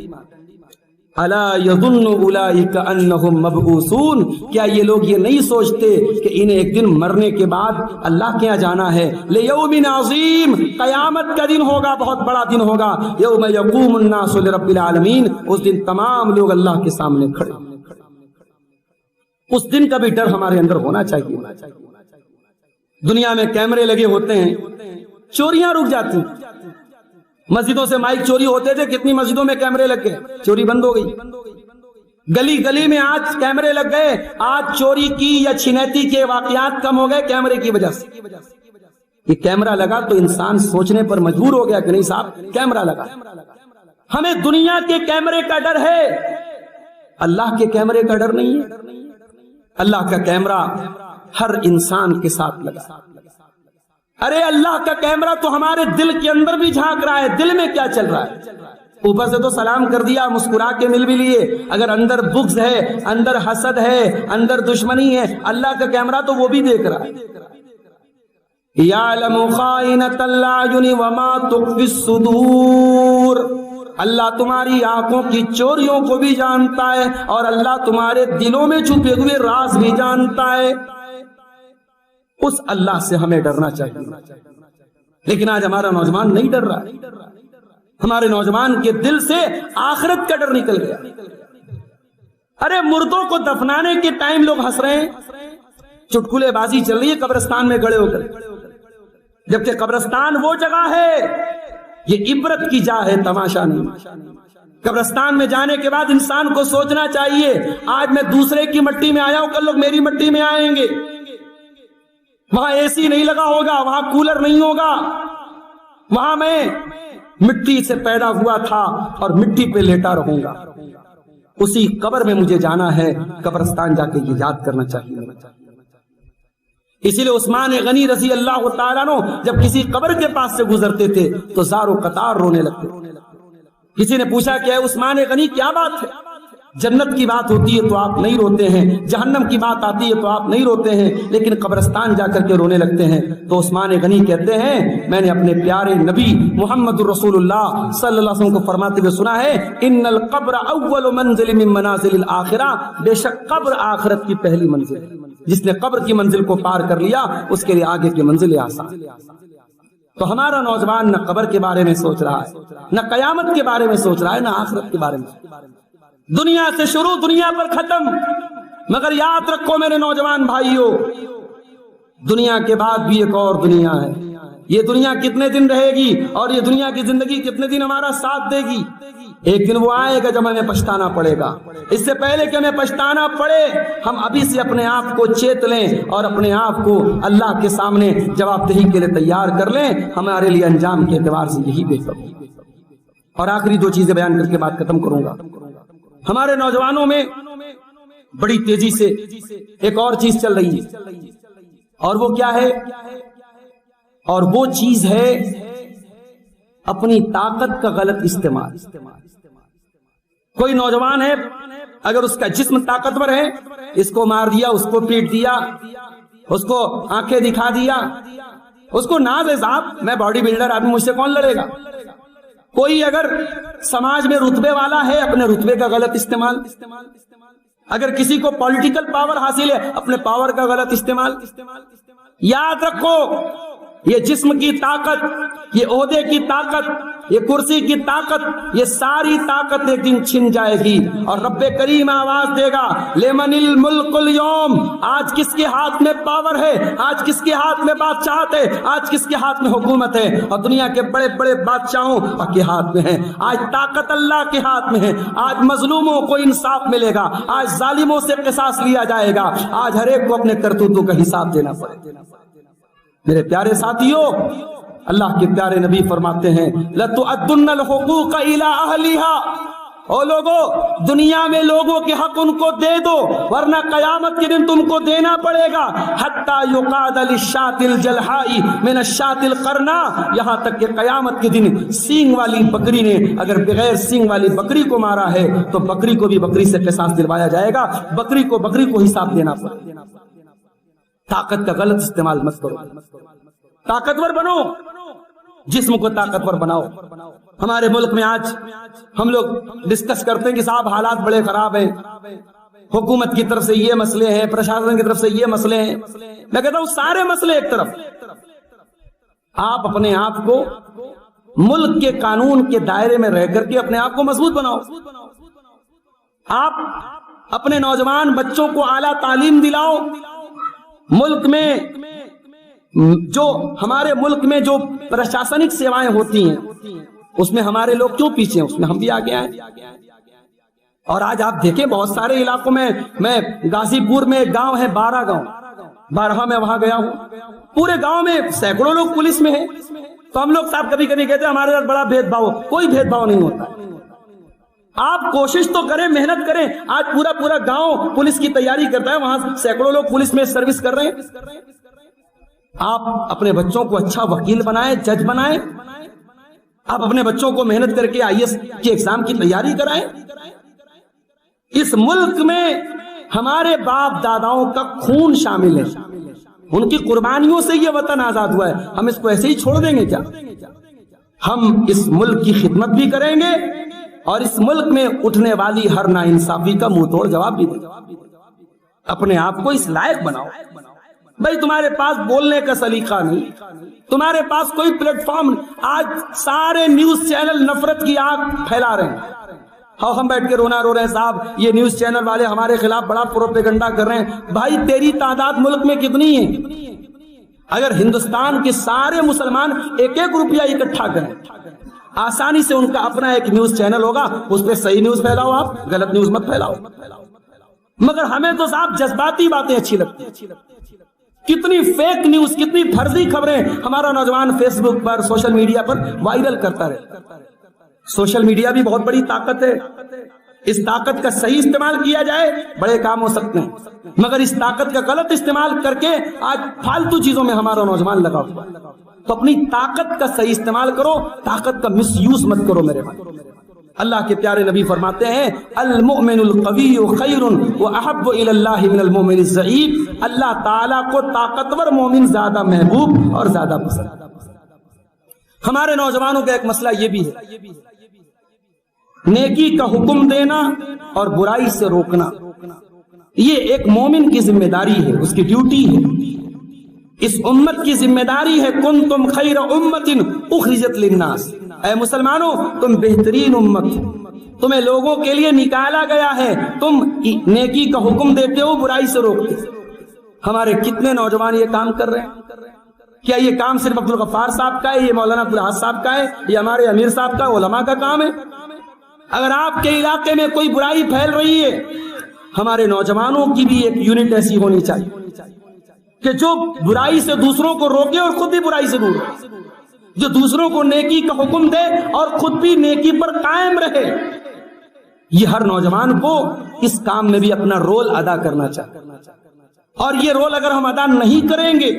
الا یظن اولئک انہم مبعوثون، کیا یہ لوگ یہ نہیں سوچتے کہ انہیں ایک دن مرنے کے بعد اللہ کے یہاں جانا ہے؟ لیوم عظیم، قیامت کا دن ہوگا، بہت بڑا دن ہوگا، یوم یقوم الناس لرب العالمین، اس دن تمام لوگ اللہ کے سامنے کھڑے، اس دن کا بھی ڈر ہمارے اندر ہونا چاہیے۔ دنیا میں کیمرے لگے ہوتے ہیں، چوریاں رک جاتی ہیں، مسجدوں سے مائک چوری ہوتے تھے، کتنی مسجدوں میں کیمرے لگ گئے، چوری بند ہو گئی۔ گلی گلی میں آج کیمرے لگ گئے، آج چوری کی یا چھینیتی کے واقعات کم ہو گئے کیمرے کی وجہ سے۔ یہ کیمرہ لگا تو انسان سوچنے پر مجبور ہو گیا کہ نہیں صاحب کیمرہ لگا۔ ہمیں دنیا کے کیمرے کا ڈر ہے، اللہ کے کیمرے کا ڈر نہیں ہے۔ اللہ کا کیمرہ ہر انسان کے ساتھ لگا۔ ارے اللہ کا کیمرہ تو ہمارے دل کے اندر بھی جھانک رہا ہے، دل میں کیا چل رہا ہے۔ اوپر سے تو سلام کر دیا، مسکرا کے مل بھی لیے، اگر اندر بغض ہے، اندر حسد ہے، اندر دشمنی ہے، اللہ کا کیمرہ تو وہ بھی دیکھ رہا ہے۔ یعلم خائنۃ الاعین وما تخفی الصدور، اللہ تمہاری آنکھوں کی چوریوں کو بھی جانتا ہے، اور اللہ تمہارے دلوں میں چھپے ہوئے راز بھی جانتا ہے۔ اس اللہ سے ہمیں ڈرنا چاہیے، لیکن آج ہمارا نوجوان نہیں ڈر رہا، ہمارے نوجوان کے دل سے آخرت کا ڈر نکل گیا۔ ارے مردوں کو دفنانے کے ٹائم لوگ ہنس رہے ہیں، چٹکلے بازی چل رہی ہے قبرستان میں گڑے ہو کر، جبکہ قبرستان وہ جگہ ہے، یہ عبرت کی جا ہے، تماشا نہیں۔ قبرستان میں جانے کے بعد انسان کو سوچنا چاہیے آج میں دوسرے کی مٹی میں آیا ہوں، کل لوگ میری مٹی میں آئیں گے، وہاں اے سی نہیں لگا ہوگا، وہاں کولر نہیں ہوگا، وہاں میں مٹی سے پیدا ہوا تھا اور مٹی پہ لیٹا رہوں گا، اسی قبر میں مجھے جانا ہے۔ قبرستان جا کے یہ یاد کرنا چاہیے۔ اسی لیے عثمان غنی رضی اللہ تعالیٰ عنہ جب کسی قبر کے پاس سے گزرتے تھے تو زار و قطار رونے لگتے. کسی نے پوچھا کہ اے عثمان غنی کیا بات ہے؟ جنت کی بات ہوتی ہے تو آپ نہیں روتے ہیں، جہنم کی بات آتی ہے تو آپ نہیں روتے ہیں، لیکن قبرستان جا کر کے رونے لگتے ہیں. تو عثمان غنی کہتے ہیں میں نے اپنے پیارے نبی محمد رسول اللہ صلی اللہ علیہ وسلم کو فرماتے ہوئے سنا ہے ان القبر اول منزل من منازل الاخرہ، بے شک قبر آخرت کی پہلی منزل ہے. جس نے قبر کی منزل کو پار کر لیا اس کے لیے آگے کی منزل آسان. تو ہمارا نوجوان نہ قبر کے بارے میں سوچ رہا ہے، نہ قیامت کے بارے میں سوچ رہا ہے، نہ آخرت کے بارے میں. دنیا سے شروع دنیا پر ختم. مگر یاد رکھو میرے نوجوان بھائیوں، دنیا کے بعد بھی ایک اور دنیا ہے. یہ دنیا کتنے دن رہے گی اور یہ دنیا کی زندگی کتنے دن ہمارا ساتھ دے گی؟ ایک دن وہ آئے گا جب ہمیں پچھتانا پڑے گا. اس سے پہلے کہ ہمیں پچھتانا پڑے ہم ابھی سے اپنے آپ کو چیت لیں اور اپنے آپ کو اللہ کے سامنے جواب دہی کے لیے تیار کر لیں. ہمارے لیے انجام کے اعتبار سے یہی بہتر ہے. اور آخری دو چیزیں بیان کر کے بات ختم کروں گا. ہمارے نوجوانوں میں بڑی تیزی سے ایک اور چیز چل رہی ہے، اور وہ کیا ہے؟ اور وہ چیز ہے اپنی طاقت کا غلط استعمال. کوئی نوجوان ہے، اگر اس کا جسم طاقتور ہے، اس کو مار دیا، اس کو پیٹ دیا، اس کو آنکھیں دکھا دیا، اس کو ناز ہے صاحب میں باڈی بلڈر آدمی، مجھ سے کون لڑے گا. کوئی اگر سماج میں رتبے والا ہے، اپنے رتبے کا غلط استعمال. اگر کسی کو پولیٹیکل پاور حاصل ہے، اپنے پاور کا غلط استعمال. یاد رکھو یہ جسم کی طاقت، یہ عہدے کی طاقت، یہ کرسی کی طاقت، یہ ساری طاقت ایک دن چھن جائے گی اور رب کریم آواز دے گا لمن الملک اليوم. آج کس کے ہاتھ میں پاور ہے؟ آج کس کے ہاتھ میں بادشاہت ہے؟ آج کس کے ہاتھ میں حکومت ہے؟ اور دنیا کے بڑے بڑے بادشاہوں کے ہاتھ میں ہے. آج طاقت اللہ کے ہاتھ میں ہے. آج مظلوموں کو انصاف ملے گا، آج ظالموں سے قصاص لیا جائے گا، آج ہر ایک کو اپنے کرتوتوں کا حساب دینا پڑے گا. میرے پیارے ساتھیوں، اللہ کے پیارے نبی فرماتے ہیں لَتُؤَدُّنَّ الْحُقُوقَ إِلَىٰ أَهْلِهَا. او لوگو دنیا میں لوگوں کے حق ان کو دے دو، ورنہ قیامت کے دن تم کو دینا پڑے گا. حَتَّى يُقَادَ لِلشَّاةِ الْجَلْحَاءِ مِنَ الشَّاةِ الْقَرْنَاءِ، یہاں تک کہ قیامت کے دن سینگ والی بکری نے اگر بغیر سینگ والی بکری کو مارا ہے تو بکری کو بھی بکری سے قصاص دلوایا جائے گا، بکری کو حساب دینا پڑے گا. طاقت کا غلط استعمال مت کرو، طاقتور بنو، جسم کو طاقتور بناؤ. ہمارے ملک میں آج ہم لوگ ڈسکس کرتے ہیں کہ صاحب حالات بڑے خراب ہیں، حکومت کی طرف سے یہ مسئلے ہیں، پرشاسن کی طرف سے یہ مسئلے ہیں. میں کہتا ہوں سارے مسئلے ایک طرف، آپ اپنے آپ کو ملک کے قانون کے دائرے میں رہ کر کے اپنے آپ کو مضبوط بناؤ. آپ اپنے نوجوان بچوں کو اعلیٰ تعلیم دلاؤ. ملک میں جو ہمارے ملک میں جو پرشاسنک سیوائیں ہوتی ہیں اس میں ہمارے لوگ کیوں پیچھے ہیں؟ اس میں ہم بھی آگے آئیں. اور آج آپ دیکھیں بہت سارے علاقوں میں غازی پور میں ایک گاؤں ہے، 12 گاؤں، 12 میں وہاں گیا ہوں. پورے گاؤں میں سینکڑوں لوگ پولیس میں ہیں. تو ہم لوگ صاحب کبھی کبھی کہتے ہیں ہمارے ساتھ بڑا بھید بھاؤ. کوئی بھید بھاؤ نہیں ہوتا. آپ کوشش تو کریں، محنت کریں. آج پورا گاؤں پولیس کی تیاری کرتا ہے، وہاں سینکڑوں لوگ پولیس میں سروس کر رہے ہیں. آپ اپنے بچوں کو اچھا وکیل بنائیں، جج بنائیں. آپ اپنے بچوں کو محنت کر کے IAS کے ایگزام کی تیاری کرائیں. اس ملک میں ہمارے باپ داداؤں کا خون شامل ہے، ان کی قربانیوں سے یہ وطن آزاد ہوا ہے. ہم اس کو ایسے ہی چھوڑ دیں گے کیا؟ ہم اس ملک کی خدمت بھی کریں گے اور اس ملک میں اٹھنے والی ہر ناانصافی کا منہ توڑ جواب بھی دیں. اپنے آپ کو اس لائق بناؤ. بھائی تمہارے پاس بولنے کا سلیقہ نہیں، تمہارے پاس کوئی پلیٹ فارم. آج سارے نیوز چینل نفرت کی آگ پھیلا رہے ہیں. ہم بیٹھ کے رو رہے ہیں صاحب یہ نیوز چینل والے ہمارے خلاف بڑا پروپیگنڈا کر رہے ہیں. بھائی تیری تعداد ملک میں کتنی ہے؟ اگر ہندوستان کے سارے مسلمان 1-1 روپیہ اکٹھا کریں، آسانی سے ان کا اپنا ایک نیوز چینل ہوگا، اس پہ صحیح نیوز پھیلاؤ، آپ غلط نیوز مت پھیلاؤ. مگر ہمیں تو صاحب جذباتی باتیں اچھی لگتی ہیں. کتنی فیک نیوز، کتنی فرضی خبریں ہمارا نوجوان فیس بک پر، سوشل میڈیا پر وائرل کرتا رہے. سوشل میڈیا بھی بہت بڑی طاقت ہے. اس طاقت کا صحیح استعمال کیا جائے بڑے کام ہو سکتے ہیں، مگر اس طاقت کا غلط استعمال کر کے آج فالتو چیزوں میں ہمارا نوجوان لگا ہوا۔ تو اپنی طاقت کا صحیح استعمال کرو، طاقت کا مس یوز مت کرو میرے بھائی۔ اللہ کے پیارے نبی فرماتے ہیں المؤمن القوی خیر واحب الی اللہ من المؤمن الضعیف، اللہ تعالیٰ کو طاقتور مومن زیادہ محبوب اور زیادہ پسند۔ ہمارے نوجوانوں کا ایک مسئلہ یہ بھی ہے، نیکی کا حکم دینا اور برائی سے روکنا، یہ ایک مومن کی ذمہ داری ہے، اس کی ڈیوٹی ہے، اس امت کی ذمہ داری ہے۔ کنتم خیر امت اخرجت للناس، اے مسلمانوں تم بہترین امت، تمہیں لوگوں کے لیے نکالا گیا ہے، تم نیکی کا حکم دیتے ہو، برائی سے روکتے ہو۔ ہمارے کتنے نوجوان یہ کام کر رہے ہیں؟ کیا یہ کام صرف عبدالغفار صاحب کا ہے، یہ مولانا عبدالحق صاحب کا ہے، یہ ہمارے امیر صاحب کا، علماء کا کام ہے؟ اگر آپ کے علاقے میں کوئی برائی پھیل رہی ہے، ہمارے نوجوانوں کی بھی ایک یونٹ ایسی ہونی چاہیے کہ جو برائی سے دوسروں کو روکے اور خود بھی برائی سے دور رہے، جو دوسروں کو نیکی کا حکم دے اور خود بھی نیکی پر قائم رہے۔ یہ ہر نوجوان کو اس کام میں بھی اپنا رول ادا کرنا چاہیے، اور یہ رول اگر ہم ادا نہیں کریں گے،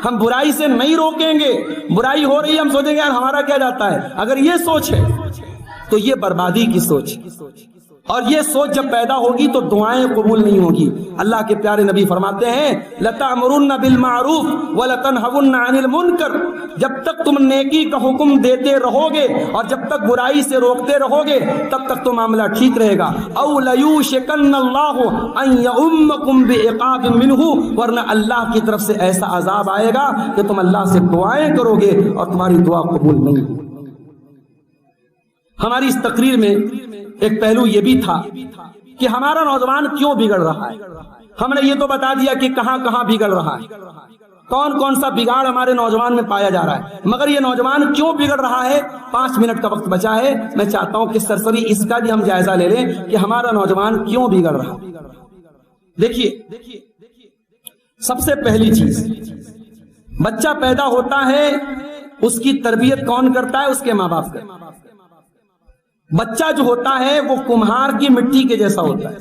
ہم برائی سے نہیں روکیں گے، برائی ہو رہی ہے ہم سوچیں گے یار ہمارا کیا جاتا ہے، اگر یہ سوچ ہے تو یہ بربادی کی سوچ، اور یہ سوچ جب پیدا ہوگی تو دعائیں قبول نہیں ہوگی۔ اللہ کے پیارے نبی فرماتے ہیں لَتَأْمُرُنَّ بِالْمَعْرُوفِ وَلَتَنْهَوُنَّ عَنِ الْمُنْكَرِ، جب تک تم نیکی کا حکم دیتے رہو گے اور جب تک برائی سے روکتے رہو گے تب تک تو معاملہ ٹھیک رہے گا۔ أَوْ لَيُوشِكَنَّ اللَّهُ أَنْ يَؤُمَّكُمْ بِعِقَابٍ مِّنْهُ، ورنہ اللہ کی طرف سے ایسا عذاب آئے گا کہ تم اللہ سے دعائیں کرو گے اور تمہاری دعا قبول نہیں ہوگی۔ ہماری اس تقریر میں ایک پہلو یہ بھی تھا کہ ہمارا نوجوان کیوں بگڑ رہا ہے۔ ہم نے یہ تو بتا دیا کہ کہاں کہاں بگڑ رہا ہے، کون کون سا بگاڑ ہمارے نوجوان میں پایا جا رہا ہے، مگر یہ نوجوان کیوں بگڑ رہا ہے 5 منٹ کا وقت بچا ہے، میں چاہتا ہوں کہ سرسری اس کا بھی ہم جائزہ لے لیں کہ ہمارا نوجوان کیوں بگڑ رہا ہے۔ دیکھیے سب سے پہلی چیز، بچہ پیدا ہوتا ہے اس کی تربیت کون کرتا ہے؟ اس کے ماں باپ کرتا ہے۔ بچہ جو ہوتا ہے وہ کمہار کی مٹی کے جیسا ہوتا ہے،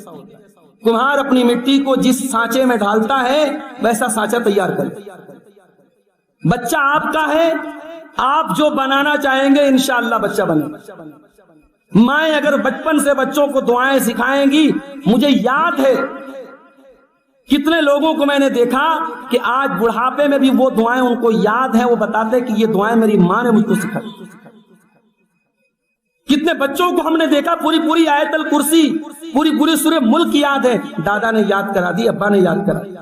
کمہار اپنی مٹی کو جس سانچے میں ڈالتا ہے ویسا سانچہ تیار کرتا ہے۔ بچہ آپ کا ہے، آپ جو بنانا چاہیں گے انشاءاللہ بچہ بنے گا۔ مائیں اگر بچپن سے بچوں کو دعائیں سکھائیں گی، مجھے یاد ہے کتنے لوگوں کو میں نے دیکھا کہ آج بڑھاپے میں بھی وہ دعائیں ان کو یاد ہیں، وہ بتاتے کہ یہ دعائیں میری ماں نے مجھ کو سکھائی۔ کتنے بچوں کو ہم نے دیکھا پوری آیت الکرسی، پوری سورہ ملک یاد ہے، دادا نے یاد کرا دی، ابا نے یاد کرا دی۔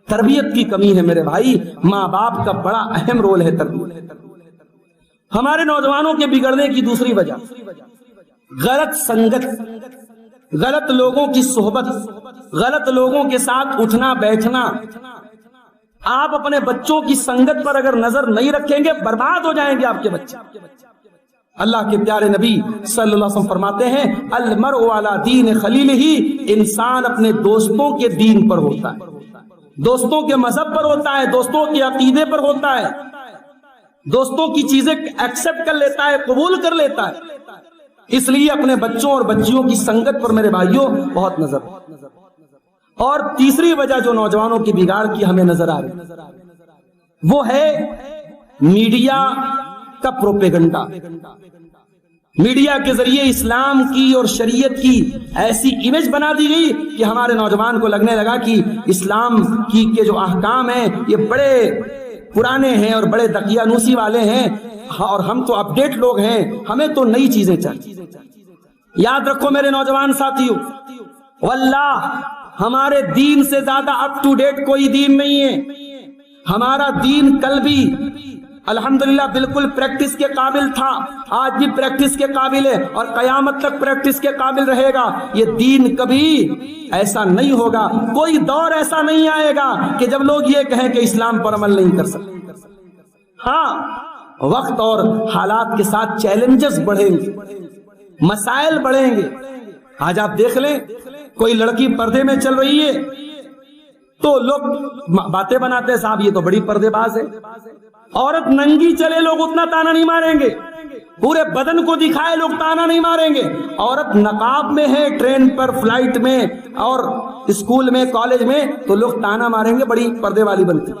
تربیت کی کمی ہے میرے بھائی، ماں باپ کا بڑا اہم رول ہے تربیت۔ ہمارے نوجوانوں کے بگڑنے کی دوسری وجہ غلط سنگت، غلط لوگوں کی صحبت، غلط لوگوں کے ساتھ اٹھنا بیٹھنا۔ آپ اپنے بچوں کی سنگت پر اگر نظر نہیں رکھیں گے برباد ہو جائیں گے آپ کے بچے۔ اللہ کے پیارے نبی صلی اللہ علیہ وسلم فرماتے ہیں المرء علی دین خلیلہ، انسان اپنے دوستوں کے دین پر ہوتا ہے، دوستوں کے مذہب پر ہوتا ہے، دوستوں کے عقیدے پر ہوتا ہے، دوستوں کی چیزیں ایکسپٹ کر لیتا ہے، قبول کر لیتا ہے۔ اس لیے اپنے بچوں اور بچیوں کی سنگت پر میرے بھائیوں بہت نظر۔ اور تیسری وجہ جو نوجوانوں کی بگاڑ کی ہمیں نظر آ رہی وہ ہے میڈیا کا پروپیگنڈا۔ میڈیا کے ذریعے اسلام کی اور شریعت کی ایسی امیج بنا دی گئی کہ ہمارے نوجوان کو لگنے لگا کہ اسلام کی کے جو احکام ہیں یہ بڑے پرانے ہیں اور بڑے دقیانوسی والے ہیں، اور ہم تو اپڈیٹ لوگ ہیں، ہمیں تو نئی چیزیں چاہیے۔ یاد رکھو میرے نوجوان ساتھیوں، واللہ ہمارے دین سے زیادہ اپ ٹو ڈیٹ کوئی دین نہیں ہے۔ ہمارا دین کل بھی الحمدللہ بالکل پریکٹس کے قابل تھا، آج بھی پریکٹس کے قابل ہے اور قیامت تک پریکٹس کے قابل رہے گا۔ یہ دین کبھی ایسا نہیں ہوگا، کوئی دور ایسا نہیں آئے گا کہ جب لوگ یہ کہیں کہ اسلام پر عمل نہیں کر سکتے۔ ہاں، وقت اور حالات کے ساتھ چیلنجز بڑھیں گے، مسائل بڑھیں گے۔ آج آپ دیکھ لیں کوئی لڑکی پردے میں چل رہی ہے تو لوگ باتیں بناتے ہیں صاحب یہ تو بڑی پردے باز ہے، عورت ننگی چلے لوگ اتنا تانا نہیں ماریں گے، پورے بدن کو دکھائے لوگ تانا نہیں ماریں گے. عورت نقاب میں ہے ٹرین پر فلائٹ میں اور اسکول میں کالج میں تو لوگ تانا ماریں گے بڑی پردے والی بنتی.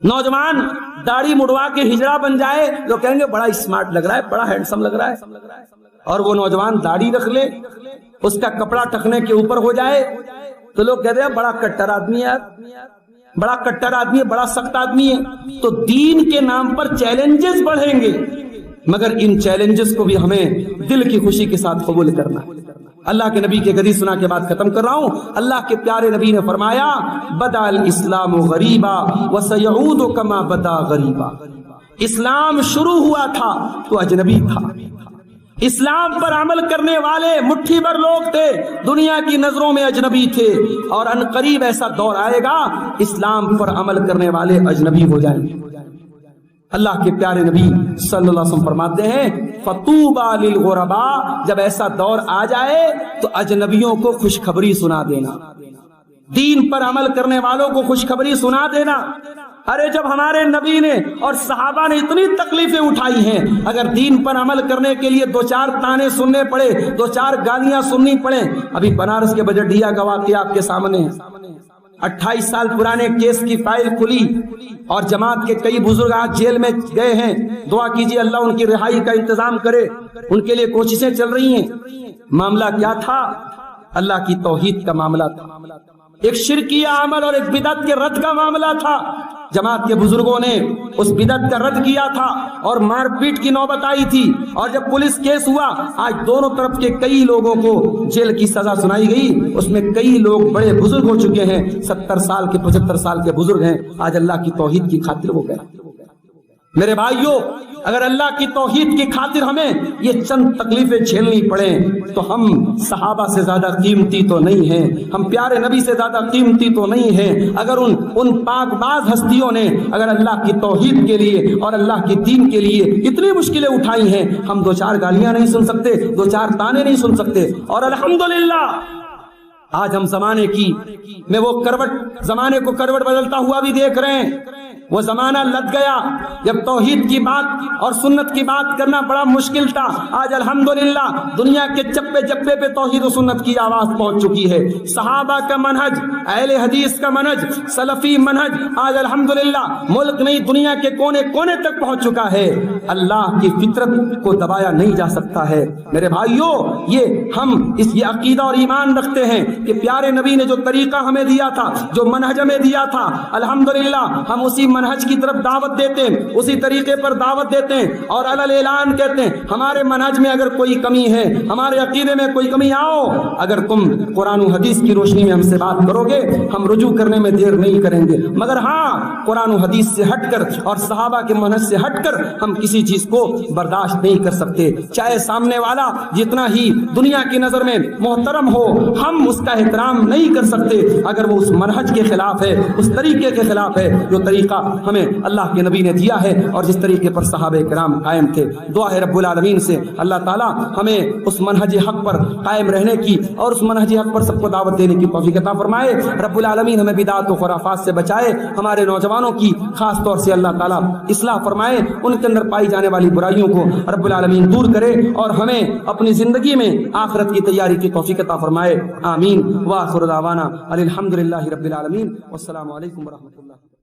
نوجوان داڑھی مڑوا کے ہجڑا بن جائے لوگ کہیں گے بڑا اسمارٹ لگ رہا ہے, بڑا ہینڈسم لگ رہا ہے. اور وہ نوجوان داڑھی رکھ لے, اس کا کپڑا ٹخنے کے اوپر ہو جائے تو لوگ کہتے ہیں بڑا کٹر آدمی ہے, بڑا کٹر آدمی ہے, بڑا سخت آدمی ہے. تو دین کے نام پر چیلنجز بڑھیں گے, مگر ان چیلنجز کو بھی ہمیں دل کی خوشی کے ساتھ قبول کرنا ہے. اللہ کے نبی کے حدیث سنا کے بعد ختم کر رہا ہوں. اللہ کے پیارے نبی نے فرمایا بدا الاسلام غریبا وسيعود كما بدا غریبا. اسلام شروع ہوا تھا تو اجنبی تھا. اسلام پر عمل کرنے والے مٹھی بھر لوگ تھے, دنیا کی نظروں میں اجنبی تھے, اور ان قریب ایسا دور آئے گا اسلام پر عمل کرنے والے اجنبی ہو جائیں گے. اللہ کے پیارے نبی صلی اللہ علیہ وسلم فرماتے ہیں فطوبى للغرباء, جب ایسا دور آ جائے تو اجنبیوں کو خوشخبری سنا دینا, دین پر عمل کرنے والوں کو خوشخبری سنا دینا. ارے جب ہمارے نبی نے اور صحابہ نے اتنی تکلیفیں اٹھائی ہیں, اگر دین پر عمل کرنے کے لیے دو چار تانے سننے پڑے, دو چار گالیاں سننی پڑے. ابھی بنارس کے بجٹیا کا واقعہ آپ کے سامنے ہے. 28 سال پرانے کیس کی فائل کھلی اور جماعت کے کئی بزرگ آج جیل میں گئے ہیں. دعا کیجیے اللہ ان کی رہائی کا انتظام کرے, ان کے لیے کوششیں چل رہی ہیں. معاملہ کیا تھا؟ اللہ کی توحید کا معاملہ تھا, ایک شرکیہ عمل اور ایک بدعت کے رد کا معاملہ تھا. جماعت کے بزرگوں نے اس بدعت کا رد کیا تھا اور مار پیٹ کی نوبت آئی تھی. اور جب پولیس کیس ہوا, آج دونوں طرف کے کئی لوگوں کو جیل کی سزا سنائی گئی. اس میں کئی لوگ بڑے بزرگ ہو چکے ہیں, 70 سال کے 75 سال کے بزرگ ہیں. آج اللہ کی توحید کی خاطر وہ گئے. میرے بھائیوں, اگر اللہ کی توحید کی خاطر ہمیں یہ چند تکلیفیں جھیلنی پڑیں تو ہم صحابہ سے زیادہ قیمتی تو نہیں ہیں, ہم پیارے نبی سے زیادہ قیمتی تو نہیں ہیں. اگر ان پاک باز ہستیوں نے اگر اللہ کی توحید کے لیے اور اللہ کی دین کے لیے اتنی مشکلیں اٹھائی ہیں, ہم دو چار گالیاں نہیں سن سکتے, دو چار تانے نہیں سن سکتے. اور الحمدللہ آج ہم زمانے کی میں وہ کروٹ, زمانے کو کروٹ بدلتا ہوا بھی دیکھ رہے ہیں. وہ زمانہ لگ گیا جب توحید کی بات اور سنت کی بات کرنا بڑا مشکل تھا. آج الحمدللہ دنیا کے چپے چپے پہ توحید و سنت کی آواز پہنچ چکی ہے. صحابہ کا منہج, اہل حدیث کا منہج, سلفی منہج آج الحمدللہ ملک نہیں دنیا کے کونے کونے تک پہنچ چکا ہے. اللہ کی فطرت کو دبایا نہیں جا سکتا ہے. میرے بھائیوں, ہم یہ عقیدہ اور ایمان رکھتے ہیں کہ پیارے نبی نے جو طریقہ ہمیں دیا تھا, جو منہج ہمیں دیا تھا, الحمدللہ ہم اسی منہج کی طرف دعوت دیتے ہیں, اسی طریقے پر دعوت دیتے ہیں اور علل اعلان کہتے ہیں ہمارے منہج میں اگر کوئی کمی ہے, ہمارے عقیدے میں کوئی کمی, آؤ اگر تم قرآن و حدیث کی روشنی میں ہم سے بات کرو گے ہم رجوع کرنے میں دیر نہیں کریں گے. مگر ہاں, قرآن و حدیث سے ہٹ کر اور صحابہ کے منہج سے ہٹ کر ہم کسی چیز کو برداشت نہیں کر سکتے. چاہے سامنے والا جتنا ہی دنیا کی نظر میں محترم ہو, ہم اس کا احترام نہیں کر سکتے اگر وہ اس منہج کے خلاف ہے, اس طریقے کے خلاف ہے جو طریقہ ہمیں اللہ کے نبی نے دیا ہے اور جس طریقے پر صحابہ کرام قائم تھے. دعا ہے رب العالمین سے اللہ تعالیٰ ہمیں اس منہج حق پر قائم رہنے کی اور اس منہج حق پر سب کو دعوت دینے کی توفیق عطا فرمائے. رب العالمین ہمیں بدعات و خرافات سے بچائے, ہمارے نوجوانوں کی خاص طور سے اللہ تعالیٰ اصلاح فرمائے, ان کے اندر پائی جانے والی برائیوں کو رب العالمین دور کرے اور ہمیں اپنی زندگی میں آخرت کی تیاری کی توفیق عطا فرمائے. آمین. وآخر دعوانا الحمدللہ رب العالمین. والسلام علیکم ورحمۃ اللہ.